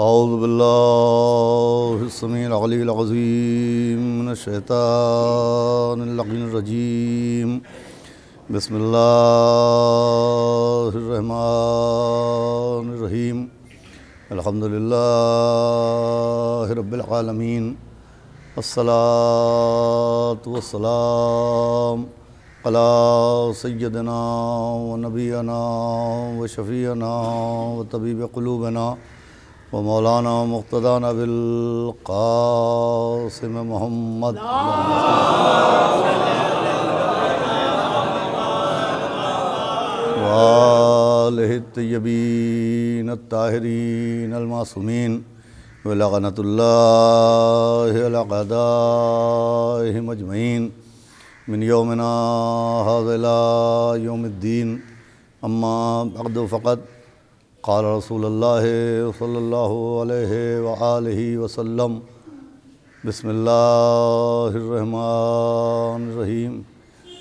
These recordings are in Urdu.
اعوذ باللہ السمیع العلی العظیم من الشیطان اللعین الرجیم بسم اللہ الرحمن الرحیم الحمدللہ رب العالمین الصلاۃ والسلام علی سیدنا و نبینا و شفیعنا و طبیب قلوبنا و مولانا مقتدانا بالقاسم محمد وآلہ الطیبین الطاہرین المعصومین ولعنۃ اللہ علی اعدائہم اجمعین من یومنا ھذا الی یوم الدین اما بعد فقط قال رسول اللہ صلی اللہ علیہ وآلہ وسلم بسم اللہ الرحمن الرحیم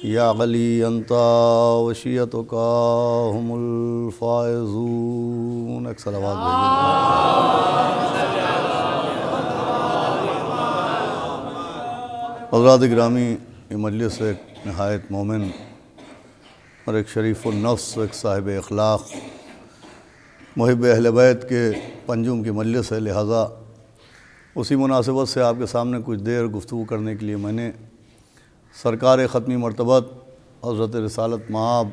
یا علی انت وشیتک هم الفائزون. ایک صلوات حضرات گرامی، یہ مجلس ایک نہایت مومن اور ایک شریف النفس، ایک صاحب اخلاق، محب اہل بیت کے پنجم کی مجلس ہے، لہٰذا اسی مناسبت سے آپ کے سامنے کچھ دیر گفتگو کرنے کے لیے میں نے سرکار ختمی مرتبت حضرت رسالت مآب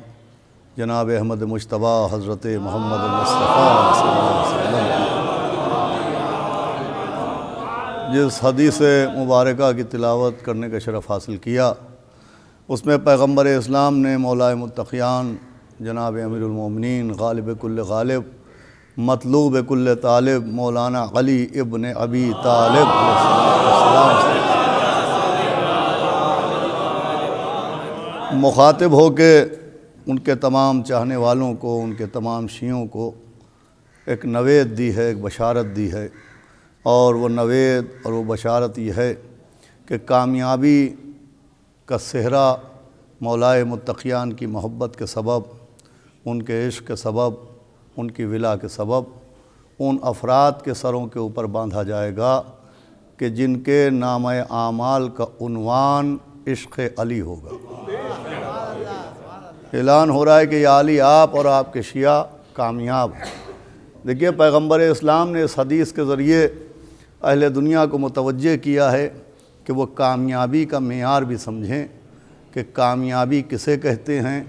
جناب احمد مجتبیٰ حضرت محمد مصطفیٰ صلی اللہ علیہ وسلم جس حدیث مبارکہ کی تلاوت کرنے کا شرف حاصل کیا، اس میں پیغمبر اسلام نے مولائے متقیان جناب امیر المومنین غالب کل غالب مطلوب کل طالب مولانا علی ابن ابی طالب علیہ السلام سے مخاطب ہو کے ان کے تمام چاہنے والوں کو، ان کے تمام شیعوں کو ایک نوید دی ہے، ایک بشارت دی ہے، اور وہ نوید اور وہ بشارت یہ ہے کہ کامیابی کا صحرا مولائے متقیان کی محبت کے سبب، ان کے عشق کے سبب، ان کی ولا کے سبب ان افراد کے سروں کے اوپر باندھا جائے گا کہ جن کے نامہ اعمال کا عنوان عشق علی ہوگا۔ اعلان ہو رہا ہے کہ یا علی آپ اور آپ کے شیعہ کامیاب ہیں۔ دیکھیے، پیغمبر اسلام نے اس حدیث کے ذریعے اہل دنیا کو متوجہ کیا ہے کہ وہ کامیابی کا معیار بھی سمجھیں کہ کامیابی کسے کہتے ہیں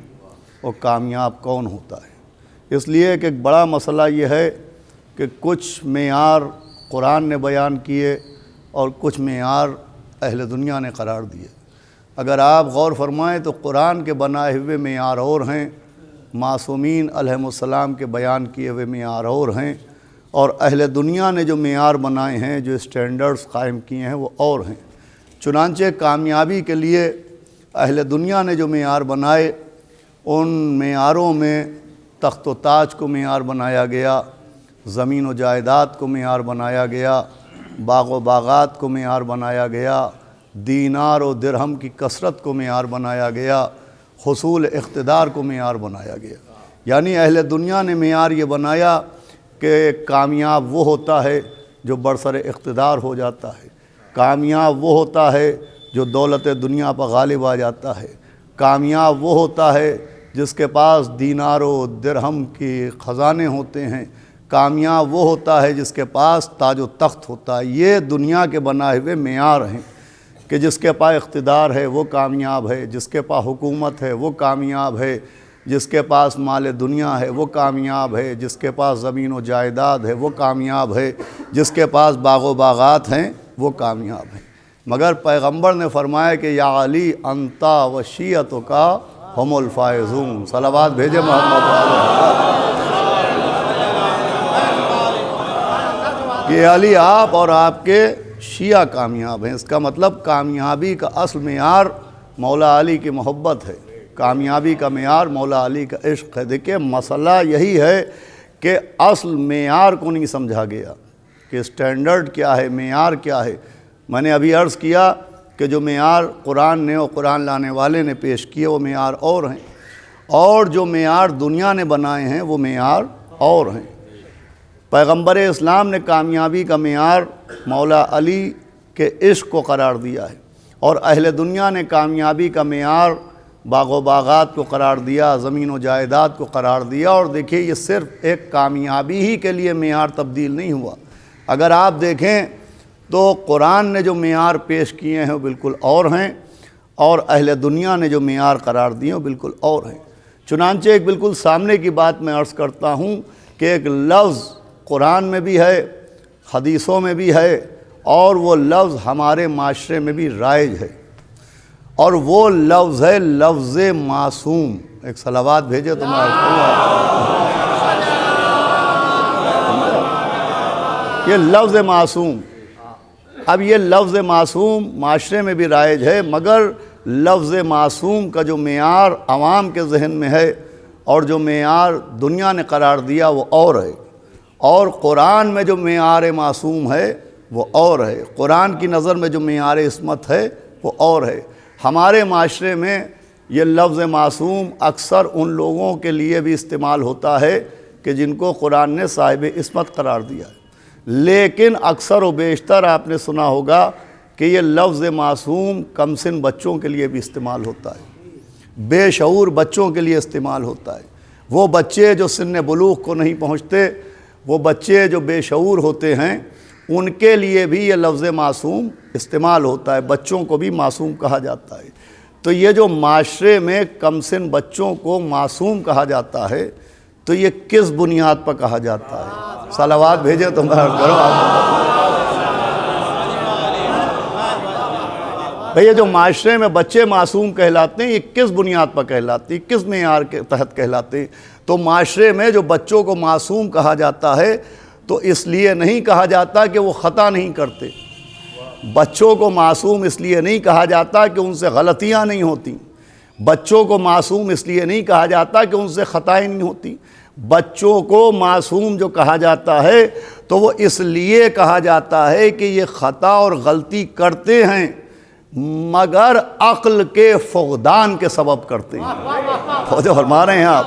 اور کامیاب کون ہوتا ہے۔ اس لیے کہ ایک بڑا مسئلہ یہ ہے کہ کچھ معیار قرآن نے بیان کیے اور کچھ معیار اہل دنیا نے قرار دیے۔ اگر آپ غور فرمائیں تو قرآن کے بنائے ہوئے معیار اور ہیں، معصومین علیہم السلام کے بیان کیے ہوئے معیار اور ہیں، اور اہل دنیا نے جو معیار بنائے ہیں، جو اسٹینڈرڈز قائم کیے ہیں، وہ اور ہیں۔ چنانچہ کامیابی کے لیے اہل دنیا نے جو معیار بنائے، ان معیاروں میں تخت و تاج کو معیار بنایا گیا، زمین و جائیداد کو معیار بنایا گیا، باغ و باغات کو معیار بنایا گیا، دینار و درہم کی کثرت کو معیار بنایا گیا، حصول اقتدار کو معیار بنایا گیا۔ یعنی اہل دنیا نے معیار یہ بنایا کہ کامیاب وہ ہوتا ہے جو برسر اقتدار ہو جاتا ہے، کامیاب وہ ہوتا ہے جو دولت دنیا پر غالب آ جاتا ہے، کامیاب وہ ہوتا ہے جس کے پاس دینار و درہم کی خزانے ہوتے ہیں، کامیاب وہ ہوتا ہے جس کے پاس تاج و تخت ہوتا ہے۔ یہ دنیا کے بنائے ہوئے معیار ہیں کہ جس کے پاس اقتدار ہے وہ کامیاب ہے، جس کے پاس حکومت ہے وہ کامیاب ہے، جس کے پاس مال دنیا ہے وہ کامیاب ہے، جس کے پاس زمین و جائیداد ہے وہ کامیاب ہے، جس کے پاس باغ و باغات ہیں وہ کامیاب ہیں۔ مگر پیغمبر نے فرمایا کہ یا علی انت وشیتک ہم الفائزون۔ صلوات بھیجے محمد کہ علی آپ اور آپ کے شیعہ کامیاب ہیں۔ اس کا مطلب کامیابی کا اصل معیار مولا علی کی محبت ہے، کامیابی کا معیار مولا علی کا عشق ہے۔ دیکھیں، مسئلہ یہی ہے کہ اصل معیار کو نہیں سمجھا گیا کہ اسٹینڈرڈ کیا ہے، معیار کیا ہے۔ میں نے ابھی عرض کیا کہ جو معیار قرآن نے اور قرآن لانے والے نے پیش کیے وہ معیار اور ہیں، اور جو معیار دنیا نے بنائے ہیں وہ معیار اور ہیں۔ پیغمبر اسلام نے کامیابی کا معیار مولا علی کے عشق کو قرار دیا ہے، اور اہل دنیا نے کامیابی کا معیار باغ و باغات کو قرار دیا، زمین و جائیداد کو قرار دیا۔ اور دیکھیے یہ صرف ایک کامیابی ہی کے لیے معیار تبدیل نہیں ہوا۔ اگر آپ دیکھیں تو قرآن نے جو معیار پیش کیے ہیں وہ بالکل اور ہیں، اور اہل دنیا نے جو معیار قرار دیے وہ بالکل اور ہیں۔ چنانچہ ایک بالکل سامنے کی بات میں عرض کرتا ہوں کہ ایک لفظ قرآن میں بھی ہے، حدیثوں میں بھی ہے، اور وہ لفظ ہمارے معاشرے میں بھی رائج ہے، اور وہ لفظ ہے لفظ معصوم۔ ایک صلوات بھیجے تو میں عرض کروں، یہ لفظ معصوم۔ اب یہ لفظ معصوم معاشرے میں بھی رائج ہے، مگر لفظ معصوم کا جو معیار عوام کے ذہن میں ہے اور جو معیار دنیا نے قرار دیا وہ اور ہے، اور قرآن میں جو معیار معصوم ہے وہ اور ہے، قرآن کی نظر میں جو معیار عصمت ہے وہ اور ہے۔ ہمارے معاشرے میں یہ لفظ معصوم اکثر ان لوگوں کے لیے بھی استعمال ہوتا ہے کہ جن کو قرآن نے صاحب عصمت قرار دیا ہے، لیکن اکثر و بیشتر آپ نے سنا ہوگا کہ یہ لفظ معصوم کم سن بچوں کے لیے بھی استعمال ہوتا ہے، بے شعور بچوں کے لیے استعمال ہوتا ہے۔ وہ بچے جو سن بلوغ کو نہیں پہنچتے، وہ بچے جو بے شعور ہوتے ہیں، ان کے لیے بھی یہ لفظ معصوم استعمال ہوتا ہے، بچوں کو بھی معصوم کہا جاتا ہے۔ تو یہ جو معاشرے میں کم سن بچوں کو معصوم کہا جاتا ہے تو یہ کس بنیاد پر کہا جاتا ہے؟ صلوات بھیجے تو میں عرض کروں بھئی، یہ جو معاشرے میں بچے معصوم کہلاتے ہیں یہ کس بنیاد پر کہلاتے ہیں، کس معیار کے تحت کہلاتے ہیں؟ تو معاشرے میں جو بچوں کو معصوم کہا جاتا ہے تو اس لیے نہیں کہا جاتا کہ وہ خطا نہیں کرتے، بچوں کو معصوم اس لیے نہیں کہا جاتا کہ ان سے غلطیاں نہیں ہوتی، بچوں کو معصوم اس لیے نہیں کہا جاتا کہ ان سے خطائیں نہیں ہوتی، بچوں کو معصوم جو کہا جاتا ہے تو وہ اس لیے کہا جاتا ہے کہ یہ خطا اور غلطی کرتے ہیں مگر عقل کے فقدان کے سبب کرتے ہیں۔ توجہ فرما رہے ہیں آپ؟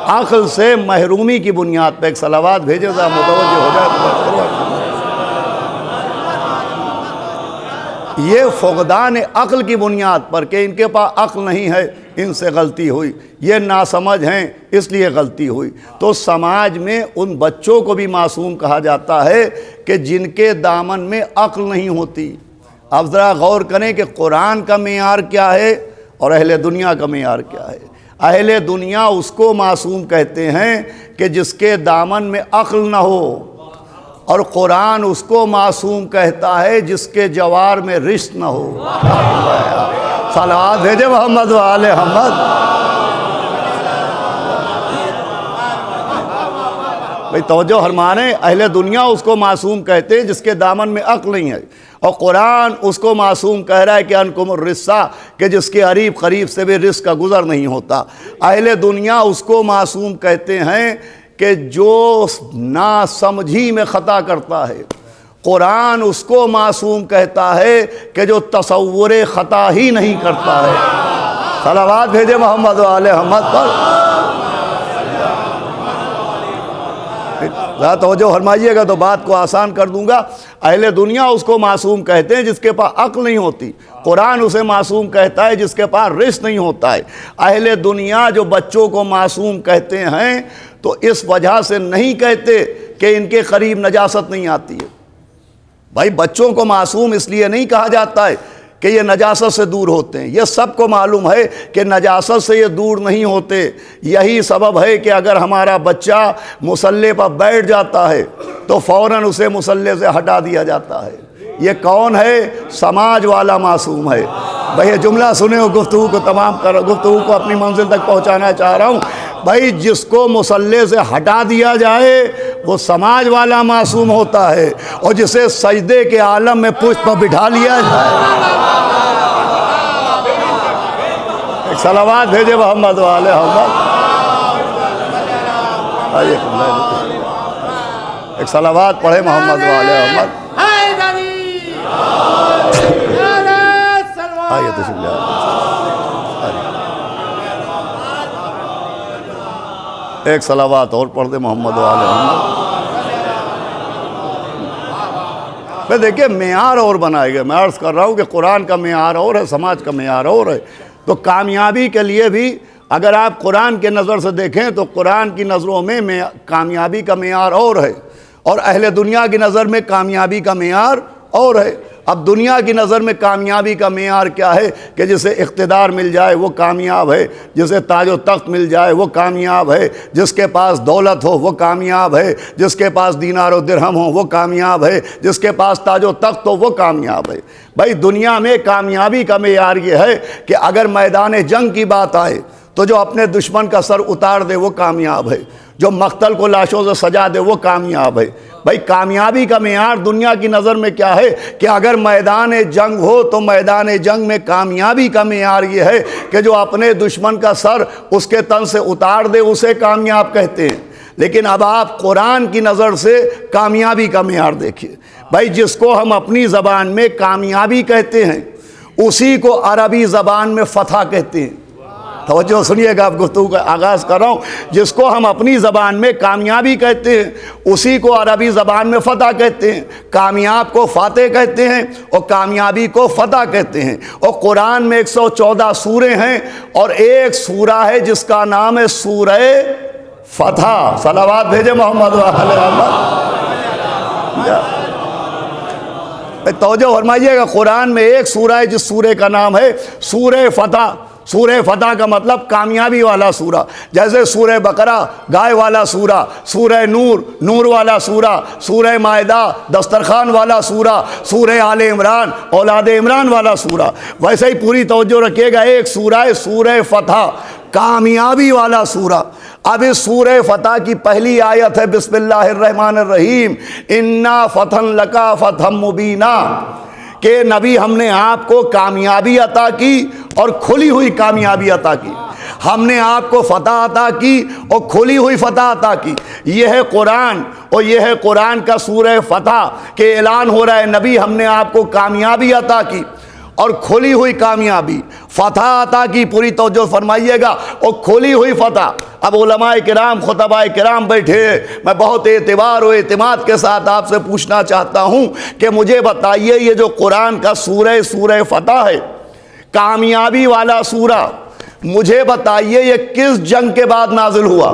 عقل سے محرومی کی بنیاد پہ۔ ایک صلوات بھیجے ذرا متوجہ ہو جائے۔ یہ فقدان عقل کی بنیاد پر کہ ان کے پاس عقل نہیں ہے، ان سے غلطی ہوئی، یہ ناسمجھ ہیں اس لیے غلطی ہوئی۔ تو سماج میں ان بچوں کو بھی معصوم کہا جاتا ہے کہ جن کے دامن میں عقل نہیں ہوتی۔ اب ذرا غور کریں کہ قرآن کا معیار کیا ہے اور اہل دنیا کا معیار کیا ہے۔ اہل دنیا اس کو معصوم کہتے ہیں کہ جس کے دامن میں عقل نہ ہو، اور قرآن اس کو معصوم کہتا ہے جس کے جوار میں رشت نہ ہو۔ صلوات بھیجے محمد و آل محمد۔ بھئی توجہ فرمائیں، اہل دنیا اس کو معصوم کہتے ہیں جس کے دامن میں عقل نہیں ہے، اور قرآن اس کو معصوم کہہ رہا ہے کہ انکم الرسا، کہ جس کے قریب قریب سے بھی رزق کا گزر نہیں ہوتا۔ اہل دنیا اس کو معصوم کہتے ہیں کہ جو نا سمجھی میں خطا کرتا ہے، قرآن اس کو معصوم کہتا ہے کہ جو تصور خطا ہی نہیں کرتا ہے۔ صلوات بھیجے محمد و آل محمد پر۔ ذرا توجہ فرمائیے گا تو بات کو آسان کر دوں گا۔ اہل دنیا اس کو معصوم کہتے ہیں جس کے پاس عقل نہیں ہوتی، قرآن اسے معصوم کہتا ہے جس کے پاس رزق نہیں ہوتا ہے۔ اہل دنیا جو بچوں کو معصوم کہتے ہیں تو اس وجہ سے نہیں کہتے کہ ان کے قریب نجاست نہیں آتی ہے۔ بھائی بچوں کو معصوم اس لیے نہیں کہا جاتا ہے کہ یہ نجاست سے دور ہوتے ہیں، یہ سب کو معلوم ہے کہ نجاست سے یہ دور نہیں ہوتے۔ یہی سبب ہے کہ اگر ہمارا بچہ مصلی پر بیٹھ جاتا ہے تو فوراً اسے مصلی سے ہٹا دیا جاتا ہے۔ یہ کون ہے؟ سماج والا معصوم ہے۔ بھائی یہ جملہ سنے ہو، گفتگو کو تمام کرو، گفتگو کو اپنی منزل تک پہنچانا چاہ رہا ہوں۔ بھائی جس کو مصلی سے ہٹا دیا جائے وہ سماج والا معصوم ہوتا ہے، اور جسے سجدے کے عالم میں پشت پر بٹھا لیا جائے۔ ایک صلوات بھیجے محمد و آل محمد۔ ایک صلوات پڑھے محمد و آل محمد۔ آئیے تشریف لے ایک صلوات اور پڑھ دے محمد و آل محمد۔ پھر دیکھیے معیار اور بنائے گئے. میں عرض کر رہا ہوں کہ قرآن کا معیار اور ہے، سماج کا معیار اور ہے. تو کامیابی کے لیے بھی اگر آپ قرآن کے نظر سے دیکھیں تو قرآن کی نظروں میں کامیابی کا معیار اور ہے، اور اہل دنیا کی نظر میں کامیابی کا معیار اور ہے. اب دنیا کی نظر میں کامیابی کا معیار کیا ہے کہ جسے اقتدار مل جائے وہ کامیاب ہے، جسے تاج و تخت مل جائے وہ کامیاب ہے، جس کے پاس دولت ہو وہ کامیاب ہے، جس کے پاس دینار و درہم ہو وہ کامیاب ہے، جس کے پاس تاج و تخت ہو وہ کامیاب ہے. بھائی دنیا میں کامیابی کا معیار یہ ہے کہ اگر میدان جنگ کی بات آئے تو جو اپنے دشمن کا سر اتار دے وہ کامیاب ہے، جو مقتل کو لاشوں سے سجا دے وہ کامیاب ہے. بھائی کامیابی کا معیار دنیا کی نظر میں کیا ہے کہ اگر میدان جنگ ہو تو میدان جنگ میں کامیابی کا معیار یہ ہے کہ جو اپنے دشمن کا سر اس کے تن سے اتار دے اسے کامیاب کہتے ہیں. لیکن اب آپ قرآن کی نظر سے کامیابی کا معیار دیکھیے. بھائی جس کو ہم اپنی زبان میں کامیابی کہتے ہیں اسی کو عربی زبان میں فتح کہتے ہیں. توجہ سنیے گا، آپ گفتگو کا آغاز کر رہا ہوں. جس کو ہم اپنی زبان میں کامیابی کہتے ہیں اسی کو عربی زبان میں فتح کہتے ہیں. کامیاب کو فاتح کہتے ہیں اور کامیابی کو فتح کہتے ہیں. اور قرآن میں 114 سورے ہیں اور ایک سورہ ہے جس کا نام ہے سورہ فتح. صلوات بھیجے محمد و آل محمد. توجہ فرمائیے گا، قرآن میں ایک سورہ ہے جس سورے کا نام ہے سورہ فتح. سورہ فتح کا مطلب کامیابی والا سورہ. جیسے سورہ بقرہ گائے والا سورہ، سورہ نور نور والا سورہ، سورہ مائدہ دسترخوان والا سورہ، سورہ آل عمران اولاد عمران والا سورہ. ویسے ہی پوری توجہ رکھیے گا، ایک سورہ ہے سورہ فتح، کامیابی والا سورہ. اب اس سورہ فتح کی پہلی آیت ہے بسم اللہ الرحمن الرحیم، انا فتح لکا فتح مبینہ، کہ نبی ہم نے آپ کو کامیابی عطا کی اور کھلی ہوئی کامیابی عطا کی. ہم نے آپ کو فتح عطا کی اور کھلی ہوئی فتح عطا کی. یہ ہے قرآن، اور یہ ہے قرآن کا سورہ فتح کہ اعلان ہو رہا ہے نبی ہم نے آپ کو کامیابی عطا کی اور کھلی ہوئی کامیابی، فتح عطا کی. پوری توجہ فرمائیے گا، اور کھلی ہوئی فتح. اب علماء کرام خطباء کرام بیٹھے، میں بہت اعتبار و اعتماد کے ساتھ آپ سے پوچھنا چاہتا ہوں کہ مجھے بتائیے یہ جو قرآن کا سورہ فتح ہے، کامیابی والا سورہ، مجھے بتائیے یہ کس جنگ کے بعد نازل ہوا؟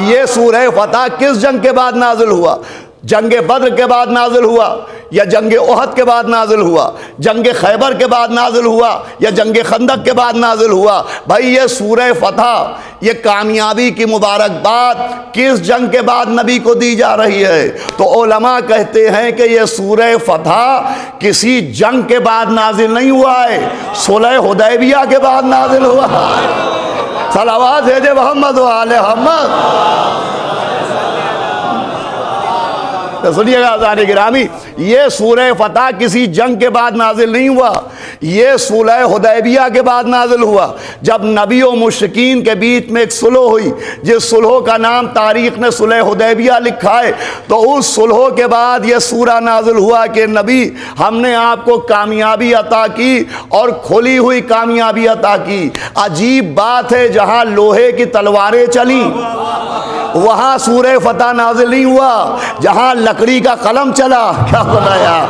یہ سورہ فتح کس جنگ کے بعد نازل ہوا؟ جنگ بدر کے بعد نازل ہوا یا جنگ احد کے بعد نازل ہوا؟ جنگ خیبر کے بعد نازل ہوا یا جنگ خندق کے بعد نازل ہوا؟ بھائی یہ سورہ فتح، یہ کامیابی کی مبارکباد کس جنگ کے بعد نبی کو دی جا رہی ہے؟ تو علماء کہتے ہیں کہ یہ سورہ فتح کسی جنگ کے بعد نازل نہیں ہوا ہے، صلح حدیبیہ کے بعد نازل ہوا ہے. صلوات بھیجے محمد و آل محمد. سنیے گا عزیزان گرامی، یہ سورہ فتح کسی جنگ کے بعد نازل نہیں ہوا، یہ صلح حدیبیہ کے بعد نازل ہوا، جب نبی و مشرکین کے بیچ میں ایک صلح ہوئی جس صلح کا نام تاریخ نے صلح حدیبیہ لکھا ہے. تو اس صلح کے بعد یہ سورہ نازل ہوا کہ نبی ہم نے آپ کو کامیابی عطا کی اور کھلی ہوئی کامیابی عطا کی. عجیب بات ہے، جہاں لوہے کی تلواریں چلیں وہاں سورہ فتح نازل نہیں ہوا، جہاں لکڑی کا قلم چلا کیا بتایا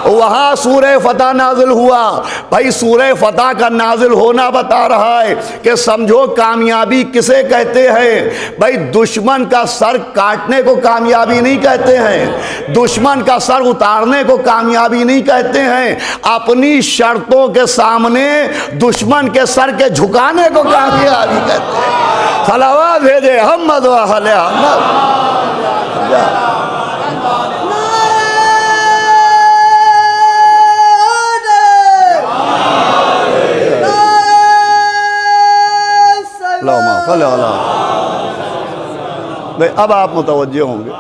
وہاں سورہ فتح نازل ہوا. بھائی سورہ فتح کا نازل ہونا بتا رہا ہے کہ سمجھو کامیابی کسے کہتے ہیں. بھائی دشمن کا سر کاٹنے کو کامیابی نہیں کہتے ہیں، دشمن کا سر اتارنے کو کامیابی نہیں کہتے ہیں، اپنی شرطوں کے سامنے دشمن کے سر کے جھکانے کو کامیابی کہتے ہیں. صلوات بھیجے محمد و آل محمد. اب آپ متوجہ ہوں گے،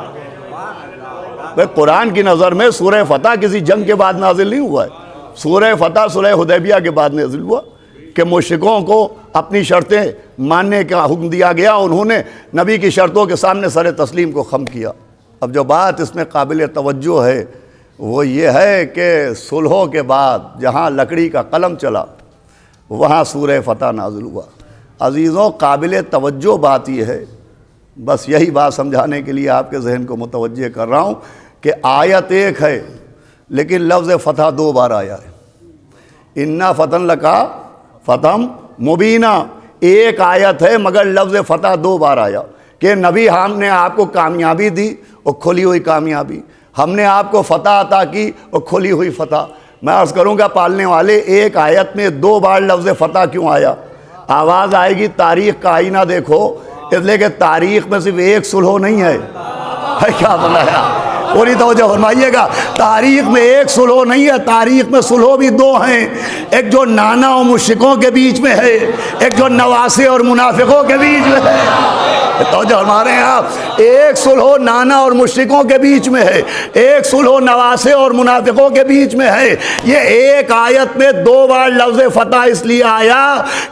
بھئی قرآن کی نظر میں سورہ فتح کسی جنگ کے بعد نازل نہیں ہوا ہے. سورہ فتح صلح حدیبیہ کے بعد نازل ہوا کہ مشرکوں کو اپنی شرطیں ماننے کا حکم دیا گیا، انہوں نے نبی کی شرطوں کے سامنے سر تسلیم کو خم کیا. اب جو بات اس میں قابل توجہ ہے وہ یہ ہے کہ صلحوں کے بعد جہاں لکڑی کا قلم چلا وہاں سورہ فتح نازل ہوا. عزیزوں قابل توجہ بات یہ ہے، بس یہی بات سمجھانے کے لیے آپ کے ذہن کو متوجہ کر رہا ہوں کہ آیت ایک ہے لیکن لفظ فتح 2 بار آیا ہے۔ انا فتن لکا فتم مبینہ ایک آیت ہے مگر لفظ فتح 2 بار آیا کہ نبی ہم نے آپ کو کامیابی دی اور کھلی ہوئی کامیابی، ہم نے آپ کو فتح عطا کی اور کھلی ہوئی فتح۔ میں عرض کروں گا پالنے والے، ایک آیت میں 2 بار لفظ فتح کیوں آیا؟ آواز آئے گی تاریخ کا آئینہ دیکھو، اس لیے کہ تاریخ میں صرف ایک صلح نہیں ہے۔ کیا بنایا؟ پوری توجہ فرمائیے گا، تاریخ میں ایک صلح نہیں ہے، تاریخ میں صلح بھی 2 ہیں، ایک جو نانا اور مشرکوں کے بیچ میں ہے، ایک جو نواسے اور منافقوں کے بیچ میں ہے۔ توجہ ہمارے یہاں ایک صلح نانا اور مشرکوں کے بیچ میں ہے، ایک صلح نواسے اور منافقوں کے بیچ میں ہے۔ یہ ایک آیت میں 2 بار لفظ فتح اس لیے آیا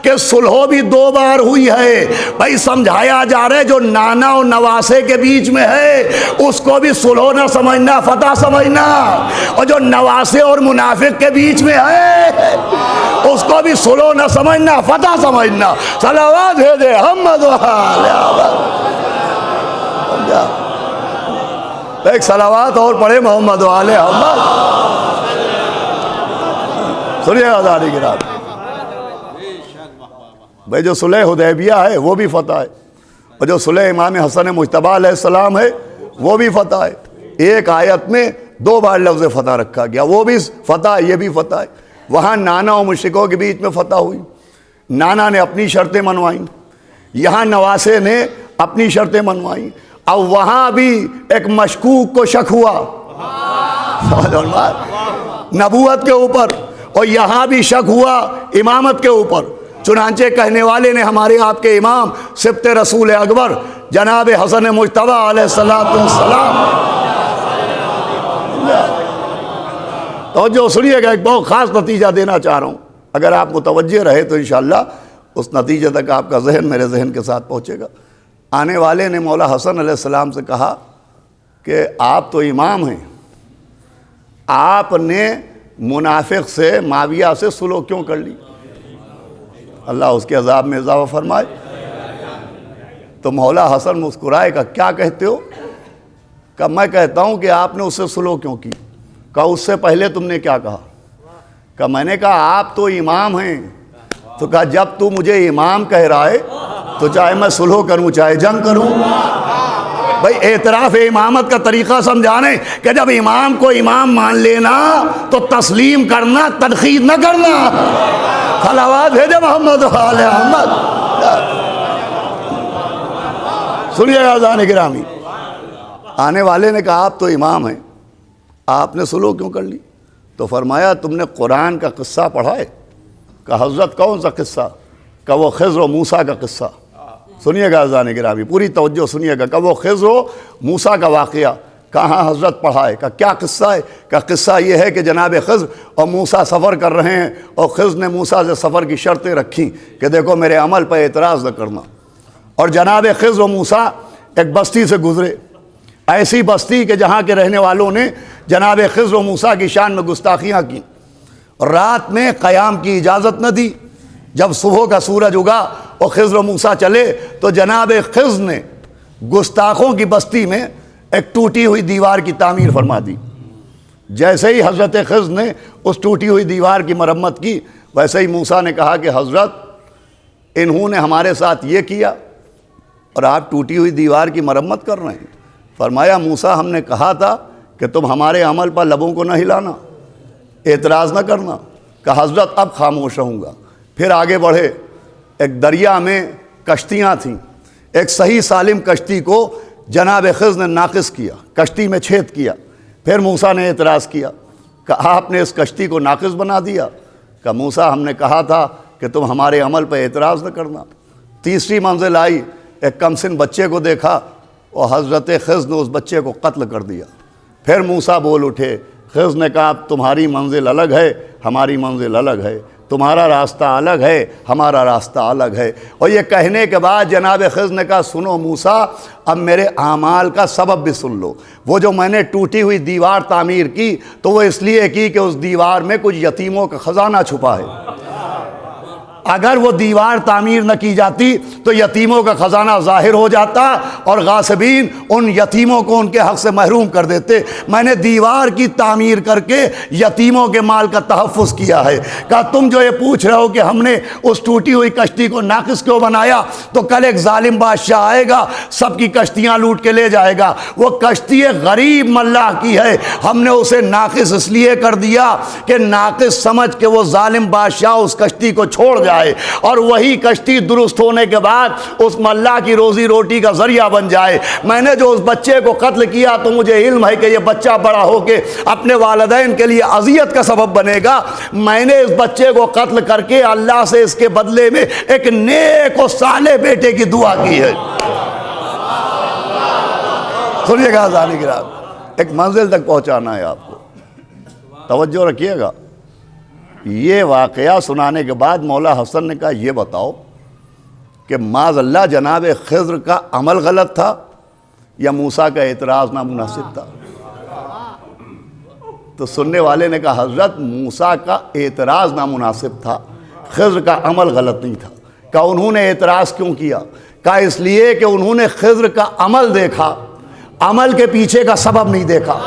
کہ صلح بھی 2 بار ہوئی ہے۔ بھائی سمجھایا جا رہا ہے جو نانا اور نواسے کے بیچ میں ہے اس کو بھی صلح نہ سمجھنا، فتح سمجھنا، اور جو نواسے اور منافق کے بیچ میں ہے اس کو بھی صلح نہ سمجھنا، فتح سمجھنا۔ صلوات بھیجے محمد و آل محمد۔ ایک صلوات اور پڑھے محمد و آل محمد۔ سنیے آزادی کی رات، بھائی جو صلح حدیبیہ ہے وہ بھی فتح ہے، اور جو صلح امام حسن مجتبی علیہ السلام ہے وہ بھی فتح ہے۔ ایک آیت میں 2 بار لفظ فتح رکھا گیا، وہ بھی فتح، یہ بھی فتح ہے۔ وہاں نانا اور مشرکوں کے بیچ میں فتح ہوئی، نانا نے اپنی شرطیں منوائیں، یہاں نواسے نے اپنی شرطیں منوائیں، اب وہاں بھی ایک مشکوک کو شک ہوا نبوت کے اوپر، اور یہاں بھی شک ہوا امامت کے اوپر۔ چنانچہ کہنے والے نے ہمارے آپ کے امام سبط رسول اکبر جناب حسن مجتبی علیہ السلام، تو جو سنیے گا ایک بہت خاص نتیجہ دینا چاہ رہا ہوں، اگر آپ متوجہ رہے تو انشاءاللہ اس نتیجے تک آپ کا ذہن میرے ذہن کے ساتھ پہنچے گا۔ آنے والے نے مولا حسن علیہ السلام سے کہا کہ آپ تو امام ہیں، آپ نے منافق سے معاویہ سے صلح کیوں کر لی؟ اللہ اس کے عذاب میں اضافہ فرمائے۔ تو مولا حسن مسکرائے، کہا کیا کہتے ہو؟ کہا میں کہتا ہوں کہ آپ نے اس سے صلح کیوں کی؟ کہا اس سے پہلے تم نے کیا کہا؟ کہا میں نے کہا آپ تو امام ہیں۔ تو کہا جب تو مجھے امام کہہ رہا ہے تو چاہے میں صلح کروں چاہے جنگ کروں۔ بھائی اعتراف امامت کا طریقہ سمجھانے کہ جب امام کو امام مان لینا تو تسلیم کرنا، تنقید نہ کرنا۔ صلوات بھیجے محمد و آل محمد۔ سنیے اذان گرامی، آنے والے نے کہا آپ تو امام ہیں، آپ نے صلح کیوں کر لی؟ تو فرمایا تم نے قرآن کا قصہ پڑھا ہے؟ کہ حضرت کون سا قصہ؟ کہ وہ خضر و موسیٰ کا قصہ۔ سنیے گا اذان گرامی، پوری توجہ سنیے گا، کہ وہ خضر و موسیٰ کا واقعہ کہاں حضرت پڑھا ہے؟ کہ کیا قصہ ہے؟ کہ قصہ یہ ہے کہ جناب خضر اور موسیٰ سفر کر رہے ہیں، اور خضر نے موسیٰ سے سفر کی شرطیں رکھیں کہ دیکھو میرے عمل پر اعتراض نہ کرنا، اور جناب خضر و موسیٰ ایک بستی سے گزرے، ایسی بستی کہ جہاں کے رہنے والوں نے جناب خضر و موسیٰ کی شان میں گستاخیاں کی، رات میں قیام کی اجازت نہ دی۔ جب صبح کا سورج اگا اور خضر و موسیٰ چلے تو جناب خضر نے گستاخوں کی بستی میں ایک ٹوٹی ہوئی دیوار کی تعمیر فرما دی۔ جیسے ہی حضرت خضر نے اس ٹوٹی ہوئی دیوار کی مرمت کی، ویسے ہی موسیٰ نے کہا کہ حضرت انہوں نے ہمارے ساتھ یہ کیا اور آپ ٹوٹی ہوئی دیوار کی مرمت کر رہے ہیں۔ فرمایا موسیٰ ہم نے کہا تھا کہ تم ہمارے عمل پر لبوں کو نہ ہلانا، اعتراض نہ کرنا۔ کہ حضرت اب خاموش رہوں گا۔ پھر آگے بڑھے، ایک دریا میں کشتیاں تھیں، ایک صحیح سالم کشتی کو جناب خضر نے ناقص کیا، کشتی میں چھید کیا۔ پھر موسیٰ نے اعتراض کیا کہ آپ نے اس کشتی کو ناقص بنا دیا۔ کہ موسیٰ ہم نے کہا تھا کہ تم ہمارے عمل پر اعتراض نہ کرنا۔ تیسری منزل آئی، ایک کمسن بچے کو دیکھا اور حضرت خضر نے اس بچے کو قتل کر دیا۔ پھر موسیٰ بول اٹھے، خضر نے کہا تمہاری منزل الگ ہے، ہماری منزل الگ ہے، تمہارا راستہ الگ ہے، ہمارا راستہ الگ ہے۔ اور یہ کہنے کے بعد جناب خضر نے کہا سنو موسیٰ، اب میرے اعمال کا سبب بھی سن لو۔ وہ جو میں نے ٹوٹی ہوئی دیوار تعمیر کی تو وہ اس لیے کی کہ اس دیوار میں کچھ یتیموں کا خزانہ چھپا ہے۔ اگر وہ دیوار تعمیر نہ کی جاتی تو یتیموں کا خزانہ ظاہر ہو جاتا اور غاصبین ان یتیموں کو ان کے حق سے محروم کر دیتے۔ میں نے دیوار کی تعمیر کر کے یتیموں کے مال کا تحفظ کیا ہے۔ کہا تم جو یہ پوچھ رہے ہو کہ ہم نے اس ٹوٹی ہوئی کشتی کو ناقص کیوں بنایا، تو کل ایک ظالم بادشاہ آئے گا، سب کی کشتیاں لوٹ کے لے جائے گا۔ وہ کشتی غریب ملاح کی ہے، ہم نے اسے ناقص اس لیے کر دیا کہ ناقص سمجھ کہ وہ ظالم بادشاہ اس کشتی کو چھوڑ جائے اور وہی کشتی درست ہونے کے بعد اس ملاح کی روزی روٹی کا ذریعہ بن جائے۔ میں نے جو اس بچے کو قتل کیا تو مجھے علم ہے کہ یہ بچہ بڑا ہو کے اپنے والدین کے لیے اذیت کا سبب بنے گا۔ میں نے اس بچے کو قتل کر کے اللہ سے اس کے بدلے میں ایک نیک و صالح بیٹے کی دعا کی ہے۔ سنیے گا حضرات کرام، ایک منزل تک پہنچانا ہے آپ کو، توجہ رکھیے گا۔ یہ واقعہ سنانے کے بعد مولا حسن نے کہا یہ بتاؤ کہ معاذ اللہ جناب خضر کا عمل غلط تھا یا موسیٰ کا اعتراض نامناسب تھا؟ تو سننے والے نے کہا حضرت موسیٰ کا اعتراض نامناسب تھا، خضر کا عمل غلط نہیں تھا۔ کہا انہوں نے اعتراض کیوں کیا؟ کہا اس لیے کہ انہوں نے خضر کا عمل دیکھا، عمل کے پیچھے کا سبب نہیں دیکھا۔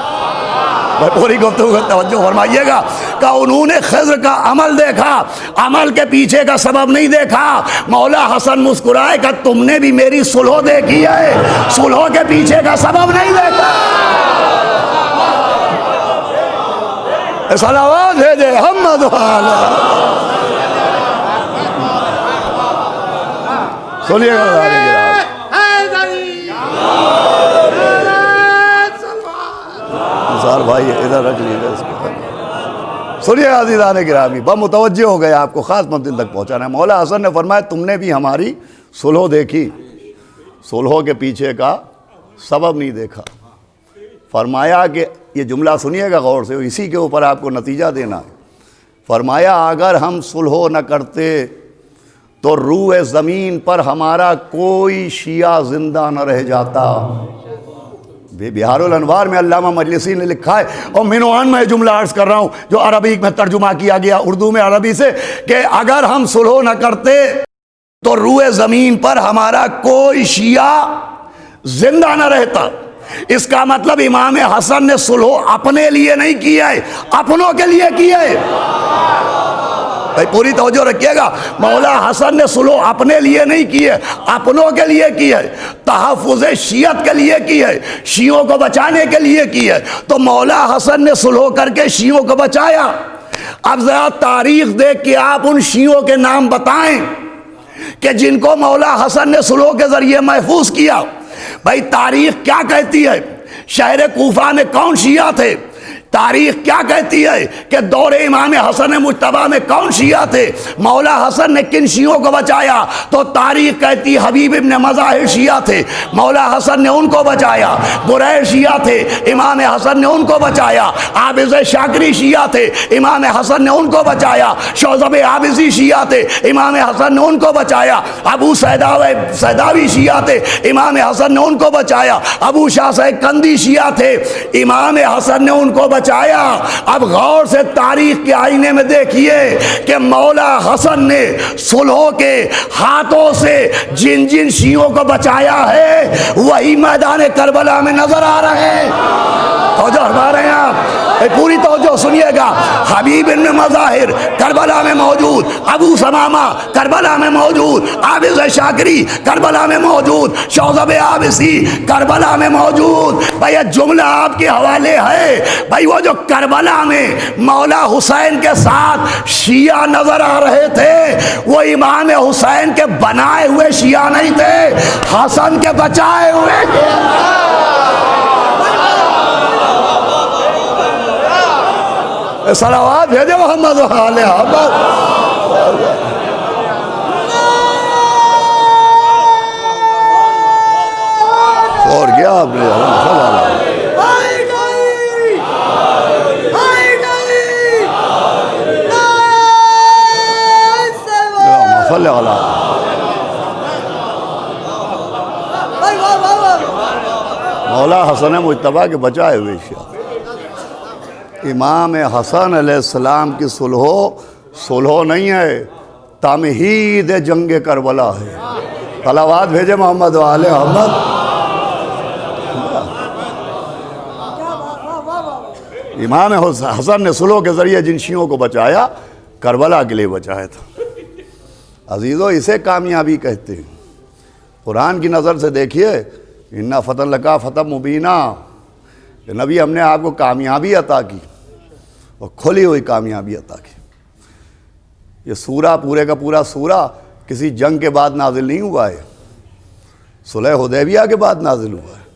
پوری گفتگو کو توجہ فرمائیے گا۔ کہ انہوں نے خضر کا عمل دیکھا، عمل کے پیچھے کا سبب نہیں دیکھا۔ مولا حسن مسکرائے کہ تم نے بھی میری صلح دیکھی ہے، صلح کے پیچھے کا سبب نہیں دیکھا۔ صلوات بھیجے محمد والا۔ سنیے گا سار بھائی ادھر رکھ لیجیے اس کو۔ سنیے عزیزان گرامی، بہت متوجہ ہو گئے، آپ کو خاص منزل تک پہنچانا ہے۔ مولا حسن نے فرمایا تم نے بھی ہماری صلح دیکھی، صلح کے پیچھے کا سبب نہیں دیکھا۔ فرمایا کہ یہ جملہ سنیے گا غور سے، اسی کے اوپر آپ کو نتیجہ دینا ہے۔ فرمایا اگر ہم صلح نہ کرتے تو روح زمین پر ہمارا کوئی شیعہ زندہ نہ رہ جاتا۔ بہار الانوار میں علامہ مجلسی نے لکھا ہے، اور مینوان میں جملہ عرض کر رہا ہوں جو عربی میں ترجمہ کیا گیا اردو میں عربی سے، کہ اگر ہم صلح نہ کرتے تو روح زمین پر ہمارا کوئی شیعہ زندہ نہ رہتا۔ اس کا مطلب امام حسن نے صلح اپنے لیے نہیں کی ہے، اپنوں کے لیے کی ہے۔ بھائی پوری توجہ رکھیے گا، مولا حسن نے صلح اپنے لیے نہیں کی ہے، اپنوں کے لیے کی ہے، تحفظ شیعت کے لیے کی ہے، شیعوں کو بچانے کے لیے کی ہے۔ تو مولا حسن نے صلح کر کے شیعوں کو بچایا۔ اب ذرا تاریخ دیکھ کے آپ ان شیعوں کے نام بتائیں کہ جن کو مولا حسن نے صلح کے ذریعے محفوظ کیا۔ بھائی تاریخ کیا کہتی ہے؟ شہر کوفہ میں کون شیعہ تھے؟ تاریخ کیا کہتی ہے کہ دور امام حسن مجتبیٰ میں کون شیعہ تھے؟ مولا حسن نے کن شیعوں کو بچایا؟ تو تاریخ کہتی حبیب ابن مظاہر شیعہ تھے، مولا حسن نے ان کو بچایا۔ بریر شیعہ تھے، امام حسن نے ان کو بچایا۔ عابس شاکری شیعہ تھے، امام حسن نے ان کو بچایا۔ شوذب عابسی شیعہ تھے، امام حسن نے ان کو بچایا۔ ابو سیداوی شیعہ تھے، امام حسن نے ان کو بچایا۔ ابو شاہ کندی شیعہ تھے، امام حسن نے ان کو بچایا۔ اب غور سے تاریخ کے آئینے میں دیکھیے کہ مولا حسن نے صلح کے ہاتھوں سے جن جن شیعوں کو بچایا ہے وہی میدان کربلا میں نظر آ رہے ہیں۔ توجہ فرما رہے ہیں آپ؟ پوری توجہ سنیے گا۔ حبیب ابن مظاہر کربلا میں موجود، ابو سمامہ کربلا میں موجود، عابس شاکری کربلا میں موجود، شوذب عابسی کربلا میں موجود۔ بھائی یہ جملہ آپ کے حوالے ہے۔ بھائی وہ جو کربلا میں مولا حسین کے ساتھ شیعہ نظر آ رہے تھے وہ امام حسین کے بنائے ہوئے شیعہ نہیں تھے، حسن کے بچائے ہوئے تھے۔ صلوات بھیجے محمد وعلى محمد۔ اور کیا آپ نے مولا حسن مجتبیٰ کے بچائے ہوئے شیعہ۔ امام حسن علیہ السلام کی صلح نہیں ہے، تمہید جنگ کربلا ہے۔ صلوات بھیجے محمد و آل محمد۔ امام حسن نے سلو کے ذریعے جن شیعوں کو بچایا، کربلا کے لیے بچایا تھا۔ عزیزو، اسے کامیابی کہتے ہیں۔ قرآن کی نظر سے دیکھیے، اِنَّا فَتَحْنَا لَكَ فَتْحًا مُبِينًا، کہ نبی ہم نے آپ کو کامیابی عطا کی اور کھلی ہوئی کامیابی عطا کی۔ یہ سورہ پورے کا پورا سورہ کسی جنگ کے بعد نازل نہیں ہوا ہے، صلح حدیبیہ کے بعد نازل ہوا ہے۔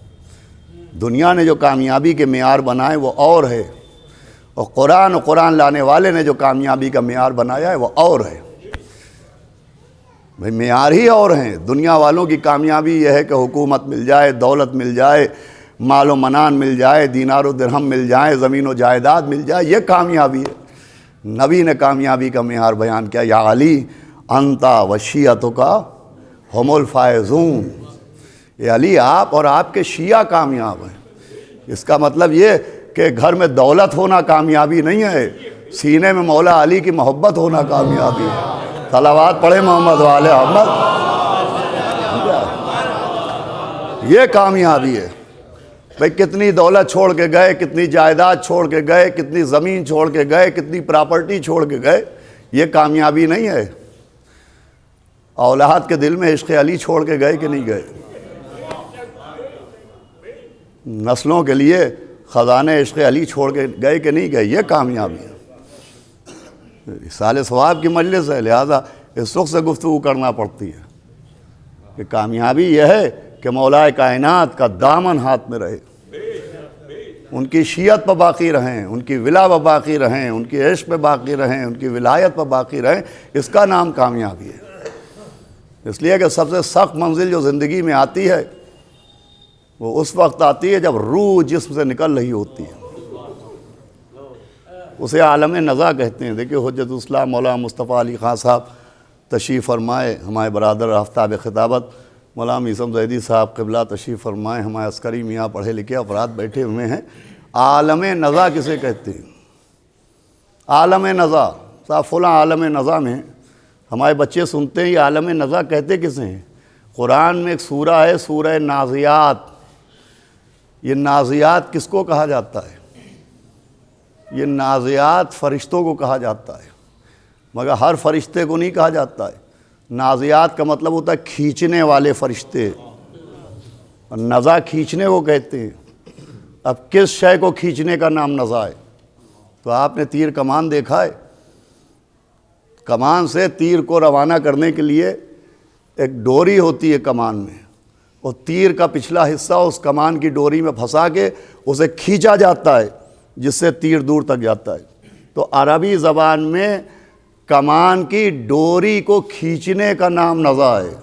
دنیا نے جو کامیابی کے معیار بنائے وہ اور ہے، اور قرآن لانے والے نے جو کامیابی کا معیار بنایا ہے وہ اور ہے۔ بھئی معیار ہی اور ہیں۔ دنیا والوں کی کامیابی یہ ہے کہ حکومت مل جائے، دولت مل جائے، مال و منان مل جائے، دینار و درہم مل جائے، زمین و جائیداد مل جائے، یہ کامیابی ہے۔ نبی نے کامیابی کا معیار بیان کیا، یا علی انت و شیعتک ہم الفائزون، یہ علی آپ اور آپ کے شیعہ کامیاب ہیں۔ اس کا مطلب یہ کہ گھر میں دولت ہونا کامیابی نہیں ہے، سینے میں مولا علی کی محبت ہونا کامیابی ہے۔ صلوات پڑھے محمد و آل محمد۔ یہ کامیابی ہے۔ بھئی کتنی دولت چھوڑ کے گئے، کتنی جائیداد چھوڑ کے گئے، کتنی زمین چھوڑ کے گئے، کتنی پراپرٹی چھوڑ کے گئے، یہ کامیابی نہیں ہے۔ اولاد کے دل میں عشق علی چھوڑ کے گئے کہ نہیں گئے؟ نسلوں کے لیے خزانے عشق علی چھوڑ کے گئے کہ نہیں گئے؟ یہ کامیابی ہے۔ سال ثواب کی مجلس ہے، لہذا اس رخ سے گفتگو کرنا پڑتی ہے کہ کامیابی یہ ہے کہ مولا کائنات کا دامن ہاتھ میں رہے، ان کی شیعت پہ باقی رہیں، ان کی ولا پہ باقی رہیں، ان کی عشق پہ باقی رہیں، ان کی ولایت پہ باقی رہیں، اس کا نام کامیابی ہے۔ اس لیے کہ سب سے سخت منزل جو زندگی میں آتی ہے وہ اس وقت آتی ہے جب روح جسم سے نکل رہی ہوتی ہے، اسے عالم نزا کہتے ہیں۔ دیکھیں حجت الاسلام مولانا مصطفیٰ علی خان صاحب تشریف فرمائے، ہمارے برادر آفتاب خطابت مولانا میثم زیدی صاحب قبلہ تشریف فرمائے، ہمارے عسکری میاں پڑھے لکھے افراد بیٹھے ہوئے ہیں۔ عالم نزا کسے کہتے ہیں؟ عالم نزا صاحب فلاں عالم نزا میں ہمارے بچے سنتے ہیں، یہ عالم نزا کہتے کسے ہیں؟ قرآن میں ایک سورہ ہے، سورہ نازیات۔ یہ نازیات کس کو کہا جاتا ہے؟ یہ نازیات فرشتوں کو کہا جاتا ہے، مگر ہر فرشتے کو نہیں کہا جاتا ہے۔ نازیات کا مطلب ہوتا ہے کھینچنے والے فرشتے، اور نزا کھینچنے کو کہتے ہیں۔ اب کس شے کو کھینچنے کا نام نزا ہے؟ تو آپ نے تیر کمان دیکھا ہے، کمان سے تیر کو روانہ کرنے کے لیے ایک ڈوری ہوتی ہے کمان میں، اور تیر کا پچھلا حصہ اس کمان کی ڈوری میں پھنسا کے اسے کھینچا جاتا ہے، جس سے تیر دور تک جاتا ہے۔ تو عربی زبان میں کمان کی ڈوری کو کھینچنے کا نام نزا ہے۔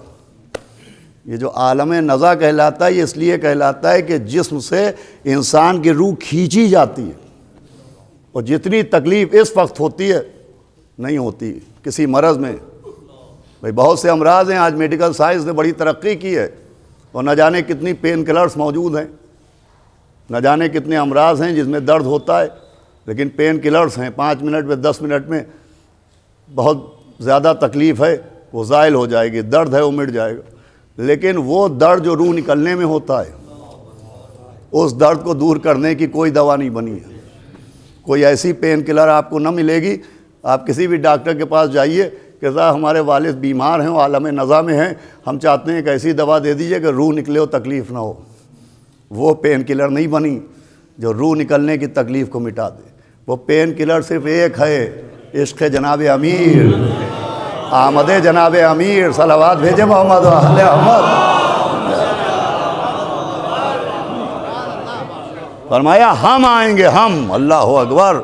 یہ جو عالم نزا کہلاتا ہے، یہ اس لیے کہلاتا ہے کہ جسم سے انسان کی روح کھینچی جاتی ہے، اور جتنی تکلیف اس وقت ہوتی ہے نہیں ہوتی کسی مرض میں۔ بھئی بہت سے امراض ہیں، آج میڈیکل سائنس نے بڑی ترقی کی ہے، اور نہ جانے کتنی پین کلرز موجود ہیں، نہ جانے کتنے امراض ہیں جس میں درد ہوتا ہے، لیکن پین کلرز ہیں، 5 منٹ میں 10 منٹ میں بہت زیادہ تکلیف ہے وہ زائل ہو جائے گی، درد ہے وہ مٹ جائے گا۔ لیکن وہ درد جو روح نکلنے میں ہوتا ہے، اس درد کو دور کرنے کی کوئی دوا نہیں بنی ہے۔ کوئی ایسی پین کلر آپ کو نہ ملے گی۔ آپ کسی بھی ڈاکٹر کے پاس جائیے کہ صاحب ہمارے والد بیمار ہیں، وہ عالم نزا میں ہیں، ہم چاہتے ہیں ایک ایسی دوا دے دیجئے کہ روح نکلے ہو تکلیف نہ ہو۔ وہ پین کلر نہیں بنی جو روح نکلنے کی تکلیف کو مٹا دے۔ وہ پین کلر صرف ایک ہے، عشق جناب امیر، آمد جناب امیر۔ صلوات بھیجے محمد و اہل محمد۔ فرمایا ہم آئیں گے، ہم، اللہ اکبر،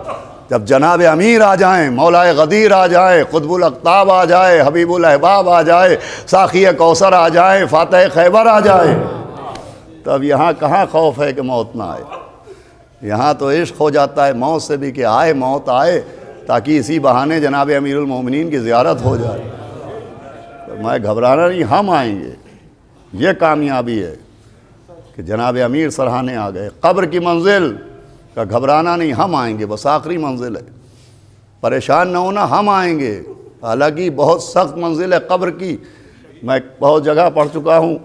جب جناب امیر آ جائیں، مولا غدیر آ جائیں، قطب الاقطاب آ جائے، حبیب الاحباب آ جائے، ساقی کوثر آ جائیں، فاتح خیبر آ جائے، تب یہاں کہاں خوف ہے کہ موت نہ آئے؟ یہاں تو عشق ہو جاتا ہے موت سے بھی کہ آئے، موت آئے، تاکہ اسی بہانے جناب امیر المومنین کی زیارت ہو جائے۔ میں گھبرانا نہیں، ہم آئیں گے۔ یہ کامیابی ہے کہ جناب امیر سرہانے آ گئے۔ قبر کی منزل کا گھبرانا نہیں، ہم آئیں گے، بس آخری منزل ہے۔ پریشان نہ ہونا، ہم آئیں گے۔ حالانکہ بہت سخت منزل ہے قبر کی. میں بہت جگہ پڑھ چکا ہوں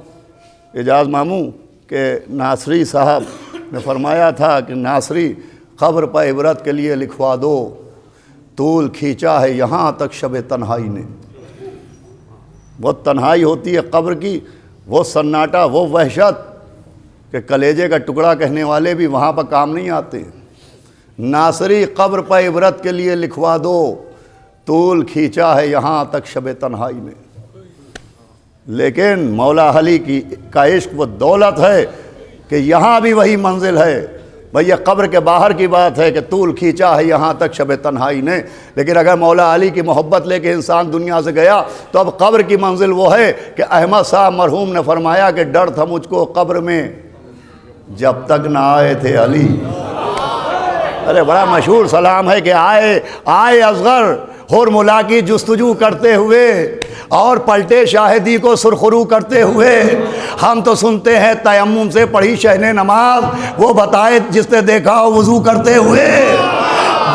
اعجاز ماموں کہ ناصری صاحب نے فرمایا تھا کہ ناصری قبر پر عبرت کے لیے لکھوا دو، طول کھینچا ہے یہاں تک شب تنہائی نے. وہ تنہائی ہوتی ہے قبر کی، وہ سناٹا، وہ وحشت کہ کلیجے کا ٹکڑا کہنے والے بھی وہاں پر کام نہیں آتے. ناصری قبر پر عبرت کے لیے لکھوا دو، طول کھینچا ہے یہاں تک شب تنہائی نے. لیکن مولا علی کا عشق وہ دولت ہے کہ یہاں بھی وہی منزل ہے. بھئی یہ قبر کے باہر کی بات ہے کہ طول کھینچا ہے یہاں تک شب تنہائی نے، لیکن اگر مولا علی کی محبت لے کے انسان دنیا سے گیا تو اب قبر کی منزل وہ ہے کہ احمد صاحب مرحوم نے فرمایا کہ ڈر تھا مجھ کو قبر میں جب تک نہ آئے تھے علی. ارے بڑا مشہور سلام ہے کہ آئے اصغر حرملا کی جستجو کرتے ہوئے اور پلٹے شاہدی کو سرخرو کرتے ہوئے. ہم تو سنتے ہیں تیمم سے پڑھی شہن نماز، وہ بتائے جس نے دیکھا وضو کرتے ہوئے.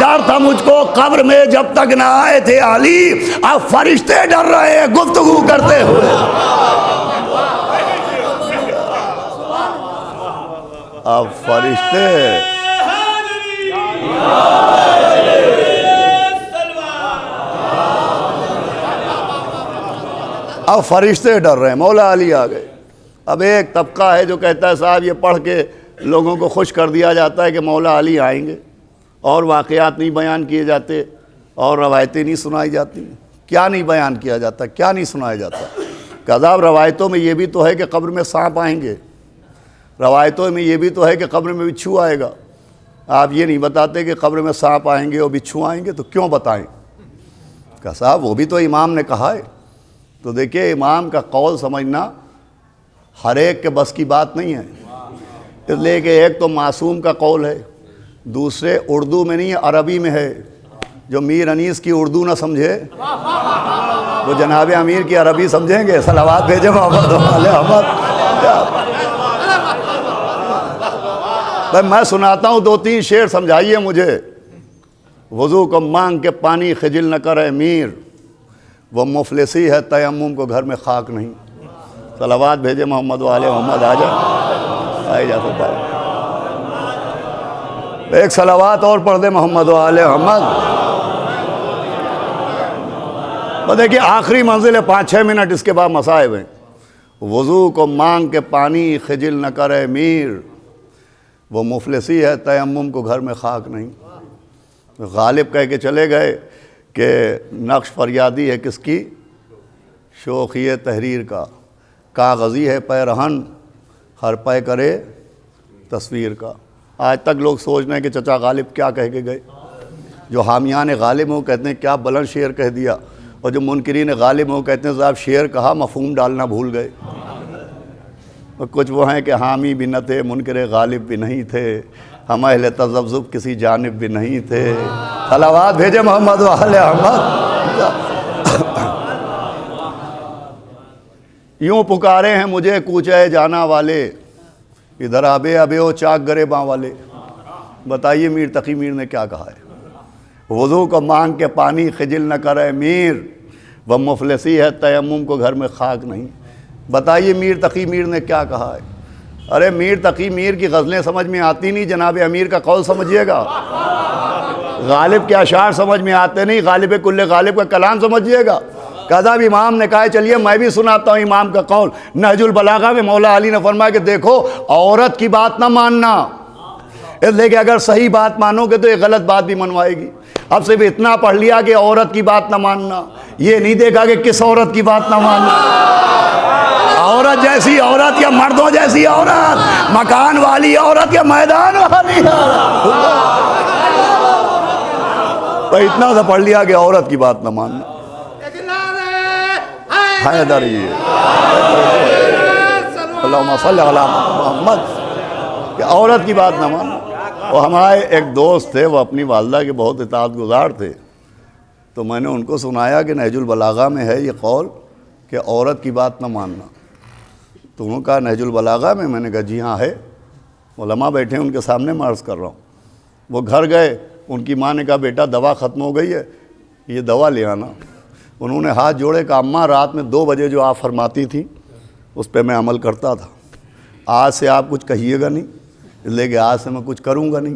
ڈر تھا مجھ کو قبر میں جب تک نہ آئے تھے علی، اب فرشتے ڈر رہے ہیں گفتگو کرتے ہوئے. اب فرشتے ڈر رہے ہیں. مولا علی آ گئے. اب ایک طبقہ ہے جو کہتا ہے صاحب یہ پڑھ کے لوگوں کو خوش کر دیا جاتا ہے کہ مولا علی آئیں گے اور واقعات نہیں بیان کیے جاتے اور روایتیں نہیں سنائی جاتی. کیا نہیں بیان کیا جاتا، کیا نہیں سنایا جاتا؟ کذاب روایتوں میں یہ بھی تو ہے کہ قبر میں سانپ آئیں گے، روایتوں میں یہ بھی تو ہے کہ قبر میں بچھو آئے گا. آپ یہ نہیں بتاتے کہ قبر میں سانپ آئیں گے اور بچھو آئیں گے، تو کیوں بتائیں؟ کہ صاحب وہ بھی تو امام نے کہا ہے. تو دیکھیے امام کا قول سمجھنا ہر ایک کے بس کی بات نہیں ہے، اس لیے کہ ایک تو معصوم کا قول ہے، دوسرے اردو میں نہیں عربی میں ہے. جو میر انیس کی اردو نہ سمجھے وہ جناب امیر کی عربی سمجھیں گے. صلوات بھیجے محمد والے احمد. میں سناتا ہوں 2-3 شعر، سمجھائیے مجھے. وضو کو مانگ کے پانی خجل نہ کرے میر، وہ مفلسی ہے تیمم کو گھر میں خاک نہیں. صلوات بھیجے محمد والے محمد. آئے جا سکتا ہے ایک صلوات اور پڑھ دے محمد والے محمد. دیکھیے آخری منزل ہے 5-6 منٹ، اس کے بعد مصائب ہیں. وضو کو مانگ کے پانی خجل نہ کرے میر، وہ مفلسی ہے تیمم کو گھر میں خاک نہیں. غالب کہہ کے چلے گئے کہ نقش فریادی ہے کس کی؟ شوخی تحریر کا. کاغذی ہے پیرہن ہر پے کرے تصویر کا. آج تک لوگ سوچ رہے ہیں کہ چچا غالب کیا کہہ کے گئے. جو حامیان غالب ہوں کہتے ہیں کیا بلند شعر کہہ دیا، اور جو منکرین غالب ہوں کہتے ہیں صاحب شعر کہا مفہوم ڈالنا بھول گئے. اور کچھ وہ ہیں کہ حامی بھی نہ تھے، منکر غالب بھی نہیں تھے، ہم اہل تذبذب کسی جانب بھی نہیں تھے. صلوات بھیجے محمد والے احمد. یوں پکارے ہیں مجھے کوچے جانا والے، ادھر آبے ابے او چاک گرے باں والے. بتائیے میر تقی میر نے کیا کہا ہے؟ وضو کو مانگ کے پانی خجل نہ کرے میر، وہ مفلسی ہے تیمم کو گھر میں خاک نہیں. بتائیے میر تقی میر نے کیا کہا ہے؟ ارے میر تقی میر کی غزلیں سمجھ میں آتی نہیں، جناب امیر کا قول سمجھیے گا. غالب کے اشعار سمجھ میں آتے نہیں، غالب کل غالب کا کلام سمجھیے گا. کذاب امام نے کہا ہے چلیے میں بھی سناتا ہوں امام کا قول. نہج البلاغہ میں مولا علی نے فرمایا کہ دیکھو عورت کی بات نہ ماننا، اس لیے کہ اگر صحیح بات مانو گے تو یہ غلط بات بھی منوائے گی. اب صرف اتنا پڑھ لیا کہ عورت کی بات نہ ماننا، یہ نہیں دیکھا کہ کس عورت کی بات نہ ماننا. عورت جیسی عورت یا مردوں جیسی عورت، مکان والی عورت یا میدان والی عورت. تو اتنا سا پڑھ لیا کہ عورت کی بات نہ ماننا. حیدری اللہم صلی علی محمد، کہ عورت کی بات نہ ماننا. وہ ہمارے ایک دوست تھے، وہ اپنی والدہ کے بہت اطاعت گزار تھے. تو میں نے ان کو سنایا کہ نہج البلاغہ میں ہے یہ قول کہ عورت کی بات نہ ماننا. تو انہوں نے کہا نہج البلاغہ میں نے کہا جی ہاں ہے. علماء بیٹھے ان کے سامنے میں عرض کر رہا ہوں. وہ گھر گئے، ان کی ماں نے کہا بیٹا دوا ختم ہو گئی ہے، یہ دوا لے آنا. انہوں نے ہاتھ جوڑے کہ اماں رات میں 2 بجے جو آپ فرماتی تھی اس پہ میں عمل کرتا تھا، آج سے آپ کچھ کہیے گا نہیں، اس لیے کہ آج سے میں کچھ کروں گا نہیں۔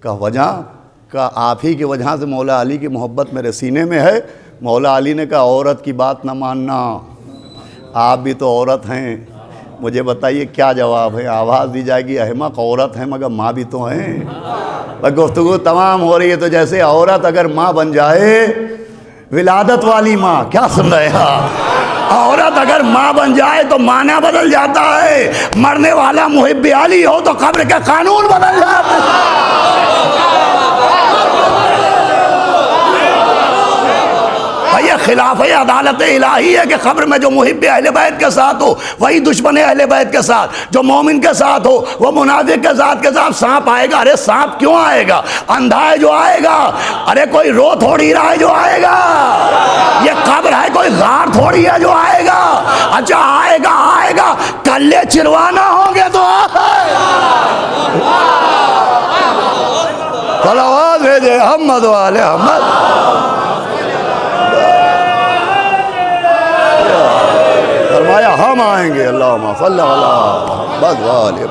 کہ وجہ کہ آپ ہی کی وجہ سے مولا علی کی محبت میرے سینے میں ہے۔ مولا علی نے کہا عورت کی بات نہ ماننا، آپ بھی تو عورت ہیں، مجھے بتائیے کیا جواب ہے؟ آواز دی جائے گی احمق عورت ہیں مگر ماں بھی تو ہیں۔ گفتگو تمام ہو رہی ہے تو جیسے عورت اگر ماں بن جائے، ولادت والی ماں، کیا سن رہے ہیں؟ عورت اگر ماں بن جائے تو معنی بدل جاتا ہے۔ مرنے والا محب علی ہو تو قبر کے قانون بدل جاتے ہیں۔ یہ خلاف عدالت الہی ہے کہ قبر میں جو محب اہل بیت کے ساتھ ہو وہی دشمن اہل بیت کے ساتھ، جو مومن کے ساتھ ہو وہ منافق کے ساتھ سانپ آئے گا۔ ارے سانپ کیوں آئے گا؟ اندھا ہے جو آئے گا، ارے کوئی رو تھوڑی رہا ہے جو آئے گا، یہ قبر ہے کوئی غار تھوڑی ہے جو آئے گا۔ اچھا آئے گا کلے چروانا ہوں گے تو صلوات بھیجے محمد والے محمد۔ فرمایا ہم آئیں گے، اللہم صلی اللہ بس والے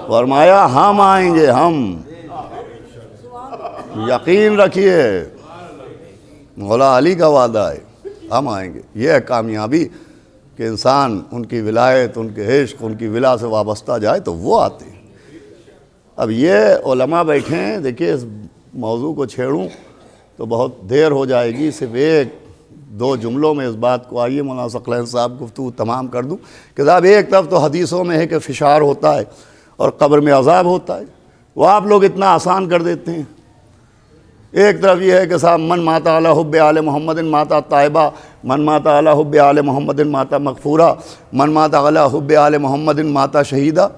فرمایا ہم آئیں گے، ہم یقین رکھیے مولا علی کا وعدہ ہے، ہم آئیں گے۔ یہ ہے کامیابی کہ انسان ان کی ولایت، ان کے عشق، ان کی ولا سے وابستہ جائے تو وہ آتے ہیں۔ اب یہ علماء بیٹھے ہیں، دیکھیے اس موضوع کو چھیڑوں تو بہت دیر ہو جائے گی، صرف 1-2 جملوں میں اس بات کو آئیے مولانا ثقلین صاحب گفتگو تمام کر دوں کہ صاحب ایک طرف تو حدیثوں میں ہے کہ فشار ہوتا ہے اور قبر میں عذاب ہوتا ہے، وہ آپ لوگ اتنا آسان کر دیتے ہیں۔ ایک طرف یہ ہے کہ صاحب من مات علی حب آل محمد ماتا طائبہ، من مات علی حب آل محمد ماتا مغفورہ، من مات علی حب آل محمد ماتا شہیدہ۔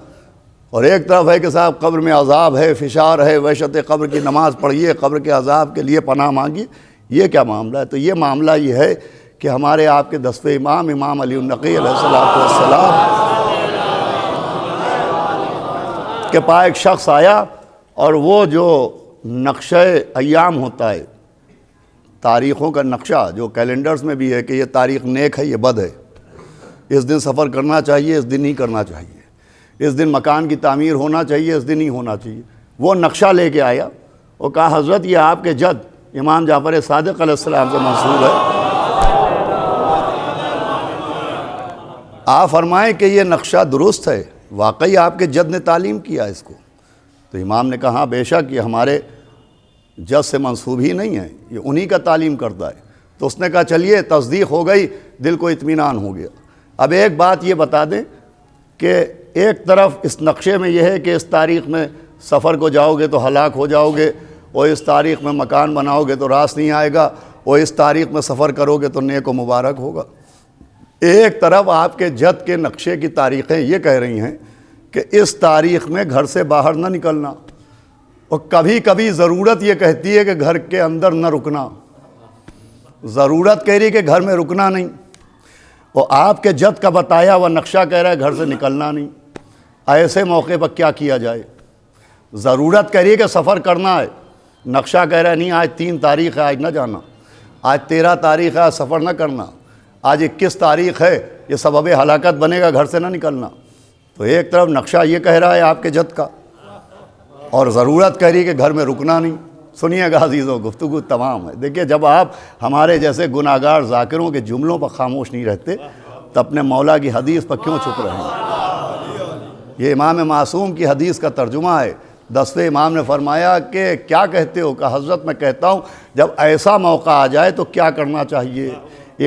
اور ایک طرف ہے کہ صاحب قبر میں عذاب ہے، فشار ہے، وحشت قبر کی نماز پڑھیے، قبر کے عذاب کے لیے پناہ مانگیے۔ یہ کیا معاملہ ہے؟ تو یہ معاملہ یہ ہے کہ ہمارے آپ کے 10ویں امام علی النقی علیہ السلام کے پاس ایک شخص آیا، اور وہ جو نقشہ ایام ہوتا ہے، تاریخوں کا نقشہ جو کیلنڈرز میں بھی ہے کہ یہ تاریخ نیک ہے یہ بد ہے، اس دن سفر کرنا چاہیے، اس دن نہیں کرنا چاہیے، اس دن مکان کی تعمیر ہونا چاہیے، اس دن نہیں ہونا چاہیے، وہ نقشہ لے کے آیا اور کہا حضرت یہ آپ کے جد امام جعفر صادق علیہ السلام سے منسوب ہے، آپ فرمائیں کہ یہ نقشہ درست ہے، واقعی آپ کے جد نے تعلیم کیا اس کو؟ تو امام نے کہا ہاں بے شک یہ ہمارے جد سے منسوب ہی نہیں ہے، یہ انہی کا تعلیم کرتا ہے۔ تو اس نے کہا چلیے تصدیق ہو گئی، دل کو اطمینان ہو گیا۔ اب ایک بات یہ بتا دیں کہ ایک طرف اس نقشے میں یہ ہے کہ اس تاریخ میں سفر کو جاؤ گے تو ہلاک ہو جاؤ گے، اور اس تاریخ میں مکان بناؤ گے تو راس نہیں آئے گا، اور اس تاریخ میں سفر کرو گے تو نیک و مبارک ہوگا۔ ایک طرف آپ کے جد کے نقشے کی تاریخیں یہ کہہ رہی ہیں کہ اس تاریخ میں گھر سے باہر نہ نکلنا، اور کبھی کبھی ضرورت یہ کہتی ہے کہ گھر کے اندر نہ رکنا، ضرورت کہہ رہی ہے کہ گھر میں رکنا نہیں، اور آپ کے جد کا بتایا ہوا نقشہ کہہ رہا ہے گھر سے نکلنا نہیں۔ ایسے موقع پر کیا کیا جائے؟ ضرورت کہہ رہی ہے کہ سفر کرنا ہے، نقشہ کہہ رہا ہے نہیں آج 3 تاریخ ہے آج نہ جانا، آج 13 تاریخ ہے آج سفر نہ کرنا، آج 21 تاریخ ہے یہ سبب ہلاکت بنے گا گھر سے نہ نکلنا۔ تو ایک طرف نقشہ یہ کہہ رہا ہے آپ کے جد کا، اور ضرورت کہہ رہی ہے کہ گھر میں رکنا نہیں۔ سنیے گا عزیزوں، گفتگو تمام ہے۔ دیکھیے جب آپ ہمارے جیسے گناہگار ذاکروں کے جملوں پر خاموش نہیں رہتے تو اپنے مولا کی حدیث پر کیوں چھپ رہے ہیں؟ یہ امام معصوم کی حدیث کا ترجمہ ہے۔ 10ویں امام نے فرمایا کہ کیا کہتے ہو؟ کہ حضرت میں کہتا ہوں جب ایسا موقع آ جائے تو کیا کرنا چاہیے؟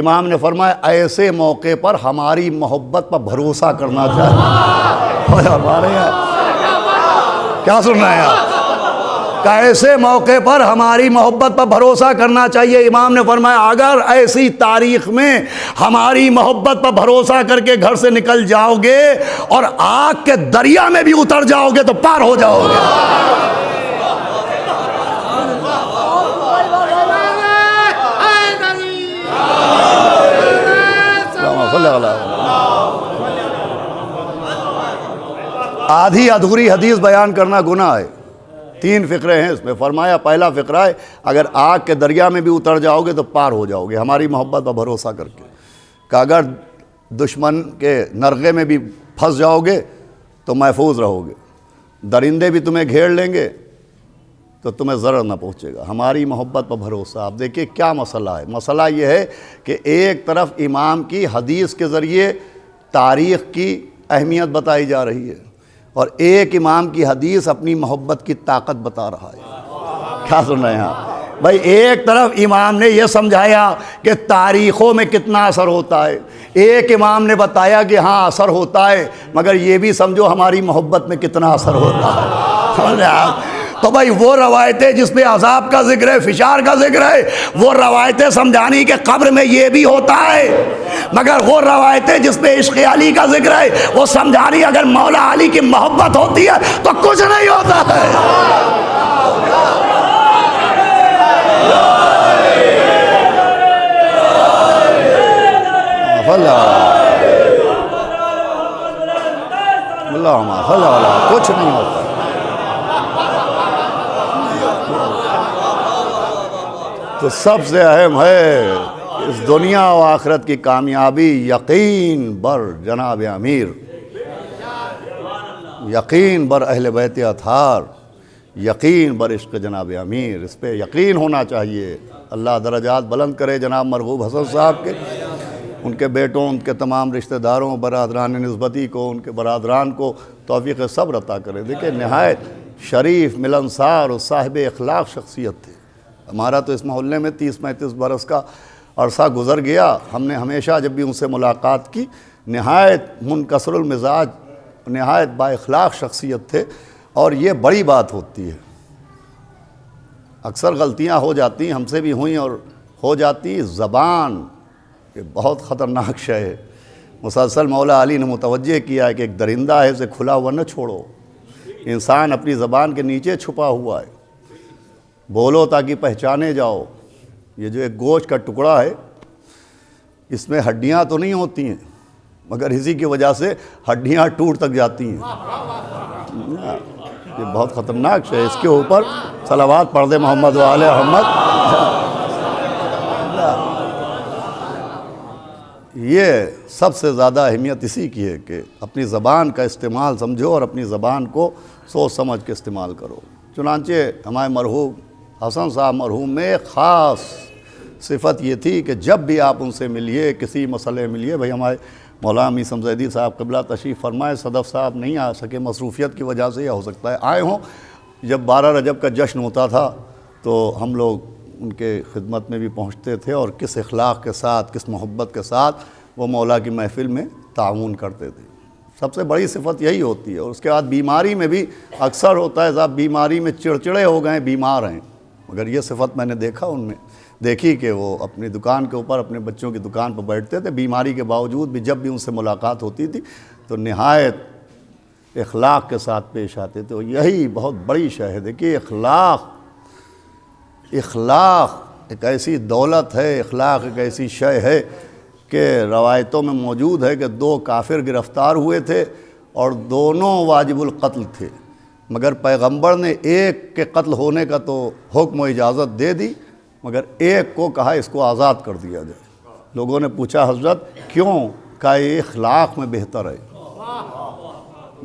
امام نے فرمایا ایسے موقع پر ہماری محبت پر بھروسہ کرنا چاہیے۔ ہمارے یہاں کیا سن رہے ہیں آپ؟ کہ ایسے موقع پر ہماری محبت پر بھروسہ کرنا چاہیے۔ امام نے فرمایا اگر ایسی تاریخ میں ہماری محبت پر بھروسہ کر کے گھر سے نکل جاؤ گے اور آگ کے دریا میں بھی اتر جاؤ گے تو پار ہو جاؤ گے۔ آدھی ادھوری حدیث بیان کرنا گناہ ہے، 3 فقرے ہیں اس میں. فرمایا پہلا فقرہ ہے اگر آگ کے دریا میں بھی اتر جاؤ گے تو پار ہو جاؤ گے ہماری محبت پر بھروسہ کر کے، کہ اگر دشمن کے نرغے میں بھی پھنس جاؤ گے تو محفوظ رہو گے، درندے بھی تمہیں گھیر لیں گے تو تمہیں ضرر نہ پہنچے گا، ہماری محبت پر بھروسہ. آپ دیکھیے کیا مسئلہ ہے. مسئلہ یہ ہے کہ ایک طرف امام کی حدیث کے ذریعے تاریخ کی اہمیت بتائی جا رہی ہے، اور ایک امام کی حدیث اپنی محبت کی طاقت بتا رہا ہے. کیا سن رہے ہیں آپ بھائی؟ ایک طرف امام نے یہ سمجھایا کہ تاریخوں میں کتنا اثر ہوتا ہے، ایک امام نے بتایا کہ ہاں اثر ہوتا ہے، مگر یہ بھی سمجھو ہماری محبت میں کتنا اثر ہوتا ہے. تو بھائی وہ روایتیں جس میں عذاب کا ذکر ہے، فشار کا ذکر ہے، وہ روایتیں سمجھانی کہ قبر میں یہ بھی ہوتا ہے، مگر وہ روایتیں جس میں عشق علی کا ذکر ہے وہ سمجھانی اگر مولا علی کی محبت ہوتی ہے تو کچھ نہیں ہوتا ہے. کچھ نہیں ہوتا. تو سب سے اہم ہے اس دنیا و آخرت کی کامیابی یقین بر جناب امیر، یقین بر اہل بیت اطہار، یقین بر عشق جناب امیر. اس پہ یقین ہونا چاہیے. اللہ درجات بلند کرے جناب مرغوب حسن صاحب کے، ان کے بیٹوں، ان کے تمام رشتہ داروں، برادران نسبتی کو، ان کے برادران کو توفیق صبر عطا کرے. دیکھیں نہایت شریف، ملنسار اور صاحب اخلاق شخصیت تھے. ہمارا تو اس محلے میں 30-35 برس کا عرصہ گزر گیا. ہم نے ہمیشہ جب بھی ان سے ملاقات کی، نہایت منکسر المزاج، نہایت با اخلاق شخصیت تھے. اور یہ بڑی بات ہوتی ہے. اکثر غلطیاں ہو جاتی ہیں، ہم سے بھی ہوئیں اور ہو جاتی. زبان یہ بہت خطرناک شے ہے. مسلسل مولا علی نے متوجہ کیا ہے کہ ایک درندہ ہے، اسے کھلا ہوا نہ چھوڑو. انسان اپنی زبان کے نیچے چھپا ہوا ہے. بولو تاکہ پہچانے جاؤ. یہ جو ایک گوشت کا ٹکڑا ہے، اس میں ہڈیاں تو نہیں ہوتی ہیں، مگر اسی کی وجہ سے ہڈیاں ٹوٹ تک جاتی ہیں. یہ بہت خطرناک شے ہے. اس کے اوپر صلوات پڑھ دے محمد و آل محمد. یہ سب سے زیادہ اہمیت اسی کی ہے کہ اپنی زبان کا استعمال سمجھو اور اپنی زبان کو سوچ سمجھ کے استعمال کرو. چنانچہ ہمارے مرحوم حسن صاحب مرحوم میں خاص صفت یہ تھی کہ جب بھی آپ ان سے ملیے، کسی مسئلے ملیے، بھئی ہمارے مولانا امیر سمزیدی صاحب قبلہ تشریف فرمائے، صدف صاحب نہیں آ سکے مصروفیت کی وجہ سے، یا ہو سکتا ہے آئے ہوں. جب 12 رجب کا جشن ہوتا تھا تو ہم لوگ ان کے خدمت میں بھی پہنچتے تھے، اور کس اخلاق کے ساتھ، کس محبت کے ساتھ وہ مولا کی محفل میں تعاون کرتے تھے. سب سے بڑی صفت یہی ہوتی ہے. اور اس کے بعد بیماری میں بھی اکثر ہوتا ہے، صاحب بیماری میں چڑچڑے ہو گئے، بیمار ہیں، مگر یہ صفت میں نے دیکھا ان میں دیکھی کہ وہ اپنی دکان کے اوپر اپنے بچوں کی دکان پر بیٹھتے تھے، بیماری کے باوجود بھی جب بھی ان سے ملاقات ہوتی تھی تو نہایت اخلاق کے ساتھ پیش آتے تھے. اور یہی بہت بڑی شے ہے. دیکھیے اخلاق ایک ایسی دولت ہے، اخلاق ایک ایسی شے ہے کہ روایتوں میں موجود ہے کہ 2 کافر گرفتار ہوئے تھے اور دونوں واجب القتل تھے، مگر پیغمبر نے ایک کے قتل ہونے کا تو حکم و اجازت دے دی، مگر ایک کو کہا اس کو آزاد کر دیا جائے. لوگوں نے پوچھا حضرت کیوں؟ کہا یہ اخلاق میں بہتر ہے.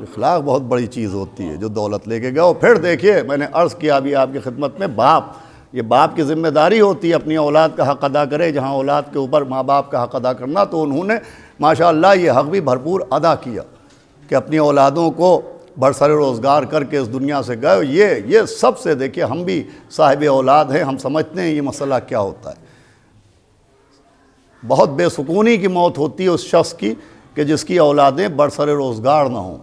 اخلاق بہت بڑی چیز ہوتی ہے جو دولت لے کے گئے. اور پھر دیکھیے میں نے عرض کیا ابھی آپ کی خدمت میں، یہ باپ کی ذمہ داری ہوتی ہے اپنی اولاد کا حق ادا کرے. جہاں اولاد کے اوپر ماں باپ کا حق ادا کرنا، تو انہوں نے ماشاءاللہ یہ حق بھی بھرپور ادا کیا کہ اپنی اولادوں کو برسر روزگار کر کے اس دنیا سے گئے. یہ سب سے دیکھیے ہم بھی صاحب اولاد ہیں، ہم سمجھتے ہیں یہ مسئلہ کیا ہوتا ہے. بہت بے سکونی کی موت ہوتی ہے اس شخص کی کہ جس کی اولادیں برسر روزگار نہ ہوں.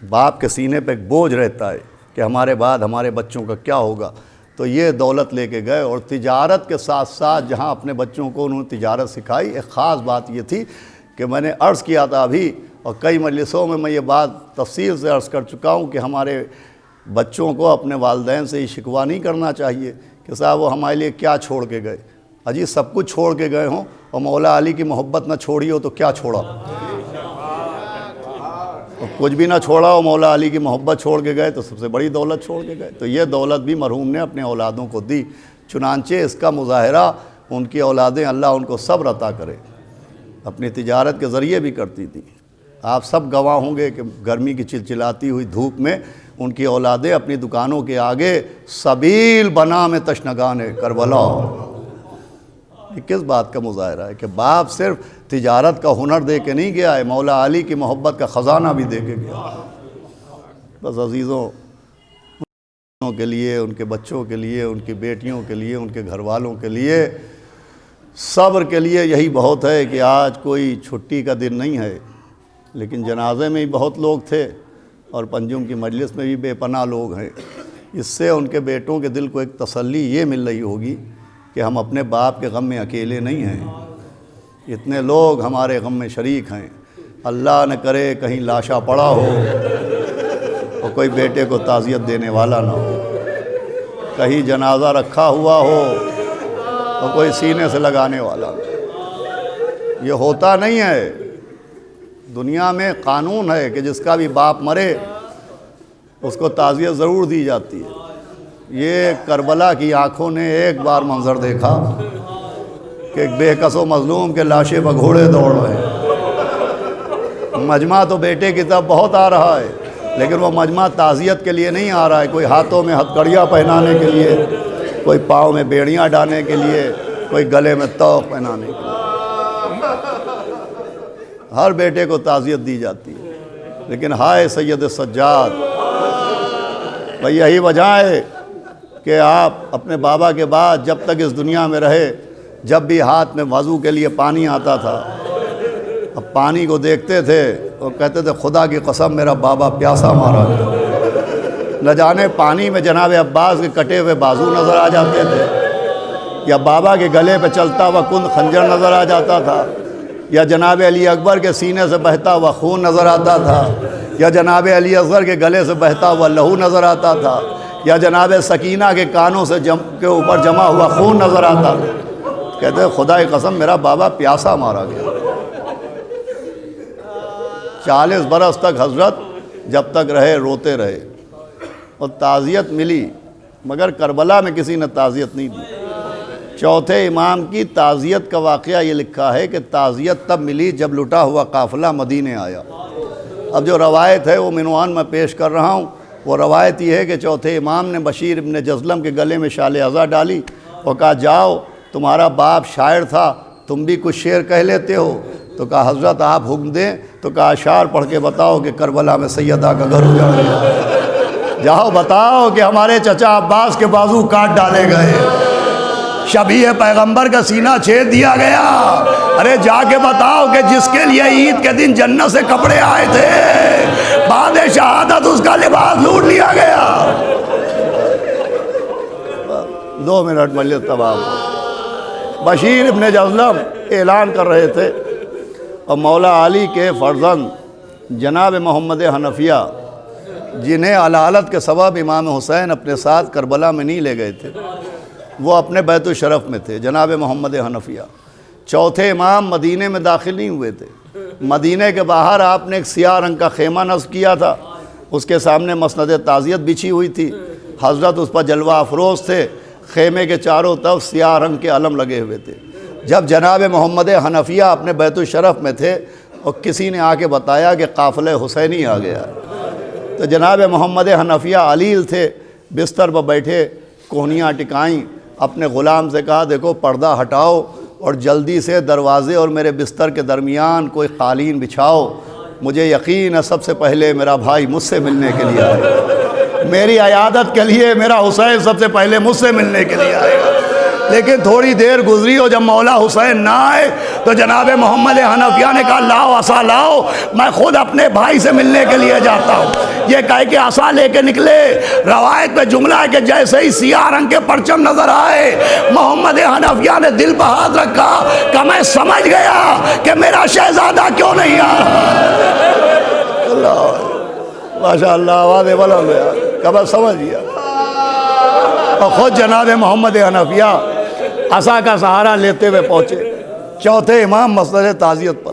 باپ کے سینے پہ ایک بوجھ رہتا ہے کہ ہمارے بعد ہمارے بچوں کا کیا ہوگا. تو یہ دولت لے کے گئے، اور تجارت کے ساتھ ساتھ جہاں اپنے بچوں کو انہوں نے تجارت سکھائی. ایک خاص بات یہ تھی کہ میں نے عرض کیا تھا ابھی، اور کئی مجلسوں میں یہ بات تفصیل سے عرض کر چکا ہوں کہ ہمارے بچوں کو اپنے والدین سے یہ شکوہ نہیں کرنا چاہیے کہ صاحب وہ ہمارے لیے کیا چھوڑ کے گئے. اجی سب کچھ چھوڑ کے گئے ہوں اور مولا علی کی محبت نہ چھوڑی ہو تو کیا چھوڑا. اور کچھ بھی نہ چھوڑا ہو، مولا علی کی محبت چھوڑ کے گئے تو سب سے بڑی دولت چھوڑ کے گئے. تو یہ دولت بھی مرحوم نے اپنے اولادوں کو دی. چنانچہ اس کا مظاہرہ ان کی اولادیں اللہ ان کو صبر عطا کرے اپنی تجارت کے ذریعے بھی کرتی تھی. آپ سب گواہ ہوں گے کہ گرمی کی چلچلاتی ہوئی دھوپ میں ان کی اولادیں اپنی دکانوں کے آگے سبیل بنا میں تشنگان کربلا. یہ کس بات کا مظاہرہ ہے کہ باپ صرف تجارت کا ہنر دے کے نہیں گیا ہے، مولا علی کی محبت کا خزانہ بھی دے کے گیا. بس عزیزوں، کے لیے، ان کے بچوں کے لیے، ان کی بیٹیوں کے لیے، ان کے گھر والوں کے لیے، صبر کے لیے یہی بہت ہے کہ آج کوئی چھٹی کا دن نہیں ہے، لیکن جنازے میں ہی بہت لوگ تھے اور پنجم کی مجلس میں بھی بے پناہ لوگ ہیں. اس سے ان کے بیٹوں کے دل کو ایک تسلی یہ مل رہی ہوگی کہ ہم اپنے باپ کے غم میں اکیلے نہیں ہیں، اتنے لوگ ہمارے غم میں شریک ہیں. اللہ نہ کرے کہیں لاشا پڑا ہو اور کوئی بیٹے کو تعزیت دینے والا نہ ہو، کہیں جنازہ رکھا ہوا ہو اور کوئی سینے سے لگانے والا نہ ہو. یہ ہوتا نہیں ہے. دنیا میں قانون ہے کہ جس کا بھی باپ مرے اس کو تعزیت ضرور دی جاتی ہے. یہ کربلا کی آنکھوں نے ایک بار منظر دیکھا کہ ایک بے کس و مظلوم کے لاشیں بگھوڑے دوڑ رہے ہیں. مجمع تو بیٹے کی طرف بہت آ رہا ہے، لیکن وہ مجمع تعزیت کے لیے نہیں آ رہا ہے. کوئی ہاتھوں میں ہتھکڑیاں پہنانے کے لیے، کوئی پاؤں میں بیڑیاں ڈالنے کے لیے، کوئی گلے میں طوق پہنانے کے لیے. ہر بیٹے کو تعزیت دی جاتی ہے. لیکن ہائے سید سجاد، بھئی یہی وجہ ہے کہ آپ اپنے بابا کے بعد جب تک اس دنیا میں رہے، جب بھی ہاتھ میں وضو کے لیے پانی آتا تھا، اب پانی کو دیکھتے تھے اور کہتے تھے خدا کی قسم میرا بابا پیاسا مارا گیا. نہ جانے پانی میں جناب عباس کے کٹے ہوئے بازو نظر آ جاتے تھے، یا بابا کے گلے پہ چلتا ہوا کند خنجر نظر آ جاتا تھا، یا جناب علی اکبر کے سینے سے بہتا ہوا خون نظر آتا تھا، یا جناب علی اصغر کے گلے سے بہتا ہوا لہو نظر آتا تھا، یا جناب سکینہ کے کانوں سے کے اوپر جمع ہوا خون نظر آتا تھا. کہتے ہیں خدا کی قسم میرا بابا پیاسا مارا گیا. 40 برس تک حضرت جب تک رہے روتے رہے اور تعزیت ملی، مگر کربلا میں کسی نے تعزیت نہیں دی. چوتھے امام کی تعزیت کا واقعہ یہ لکھا ہے کہ تعزیت تب ملی جب لٹا ہوا قافلہ مدینے آیا. اب جو روایت ہے وہ عنوان میں پیش کر رہا ہوں. وہ روایت یہ ہے کہ چوتھے امام نے بشیر ابن جزلم کے گلے میں شال عزا ڈالی اور کہا جاؤ، تمہارا باپ شاعر تھا، تم بھی کچھ شعر کہہ لیتے ہو. تو کہا حضرت آپ حکم دیں. تو کہا اشعار پڑھ کے بتاؤ کہ کربلا میں سیدہ کا گھر اجاڑ گیا. جاؤ بتاؤ کہ ہمارے چچا عباس کے بازو کاٹ ڈالے گئے، شبیہ پیغمبر کا سینہ چھید دیا گیا. ارے جا کے بتاؤ کہ جس کے لیے عید کے دن جنت سے کپڑے آئے تھے، بعد شہادت اس کا لباس لوٹ لیا گیا. 2 منٹ مجلس تمام. بشیر ابن جزلم اعلان کر رہے تھے اور مولا علی کے فرزند جناب محمد حنفیہ، جنہیں علالت کے سبب امام حسین اپنے ساتھ کربلا میں نہیں لے گئے تھے، وہ اپنے بیت الشرف میں تھے. جناب محمد حنفیہ چوتھے امام مدینے میں داخل نہیں ہوئے تھے. مدینے کے باہر آپ نے ایک سیاہ رنگ کا خیمہ نصب کیا تھا، اس کے سامنے مسند تعزیت بچھی ہوئی تھی. حضرت اس پر جلوہ افروز تھے. خیمے کے چاروں طرف سیاہ رنگ کے علم لگے ہوئے تھے. جب جناب محمد حنفیہ اپنے بیت الشرف میں تھے اور کسی نے آ کے بتایا کہ قافلہ حسینی آ گیا، تو جناب محمد حنفیہ علیل تھے، بستر پر بیٹھے، کوہنیاں ٹکائیں، اپنے غلام سے کہا دیکھو پردہ ہٹاؤ اور جلدی سے دروازے اور میرے بستر کے درمیان کوئی قالین بچھاؤ. مجھے یقین ہے سب سے پہلے میرا بھائی مجھ سے ملنے کے لیے آئے گا، میری عیادت کے لیے میرا حسین سب سے پہلے مجھ سے ملنے کے لیے آئے گا. لیکن تھوڑی دیر گزری اور جب مولا حسین نہ آئے تو جناب محمد حنفیہ نے کہا لاؤ عصا لاؤ، میں خود اپنے بھائی سے ملنے کے لیے جاتا ہوں. یہ کہہ کے عصا لے کے نکلے. روایت میں جملہ ہے کہ جیسے ہی سیاہ رنگ کے پرچم نظر آئے، محمد حنفیہ نے دل پر ہاتھ رکھا کہ میں سمجھ گیا کہ میرا شہزادہ کیوں نہیں آ رہا. ماشاء اللہ، آواز بلند ہے، کب سمجھ گیا. اور خود جناب محمد حنفیہ عصا کا سہارا لیتے ہوئے پہنچے. چوتھے امام مسند تعزیت پر.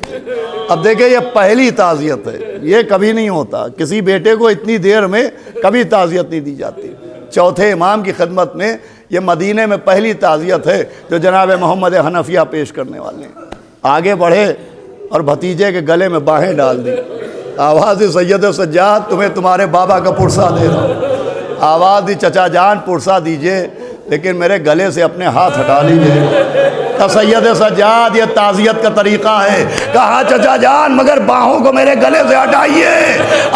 اب دیکھیں یہ پہلی تعزیت ہے. یہ کبھی نہیں ہوتا، کسی بیٹے کو اتنی دیر میں کبھی تعزیت نہیں دی جاتی۔ چوتھے امام کی خدمت میں یہ مدینے میں پہلی تعزیت ہے جو جناب محمد حنفیہ پیش کرنے والے ہیں۔ آگے بڑھے اور بھتیجے کے گلے میں باہیں ڈال دی، آواز سید سجاد تمہیں تمہارے بابا کا پرسہ دے رہا ہوں۔ آواز دی چچا جان پرسہ دیجئے لیکن میرے گلے سے اپنے ہاتھ ہٹا لیجئے۔ کہا سید سجاد یہ تعزیت کا طریقہ ہے۔ کہا چچا جان مگر باہوں کو میرے گلے سے ہٹائیے۔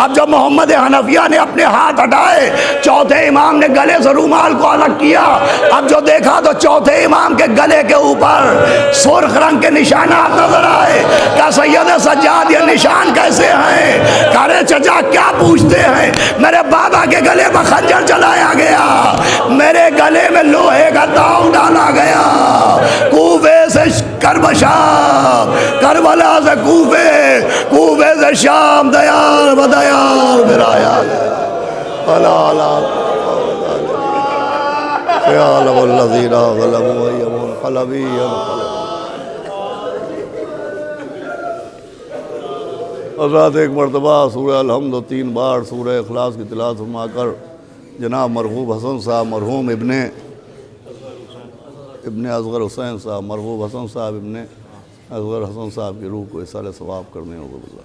اب جب محمد حنفیہ نے اپنے ہاتھ ہٹائے، چوتھے امام نے گلے سے رومال کو الگ کیا، اب جو دیکھا تو چوتھے امام کے گلے کے اوپر سرخ رنگ کے نشانات نظر آئے۔ کہا سید سجاد یہ نشان کیسے ہیں؟ کہا رے چچا کیا پوچھتے ہیں، میرے بابا کے گلے میں خنجر چلایا گیا، میرے گلے میں لوہے کا داؤ ڈالا گیا، کوفے سے شام، کربلا سے کوفے، کوفے سے شام، دیار بدیار برایا گیا۔ فیعلم الذین ظلموا ای منقلبی حضرات ایک مرتبہ سورہ الحمد 3 بار سورہ اخلاص کی تلاوت فرما کر جناب مرحوم حسن صاحب، مرحوم ابن اصغر حسین صاحب، مرحوم حسن صاحب ابن اصغر حسن صاحب کی روح کو اصالہ ثواب کرنے ہوگا۔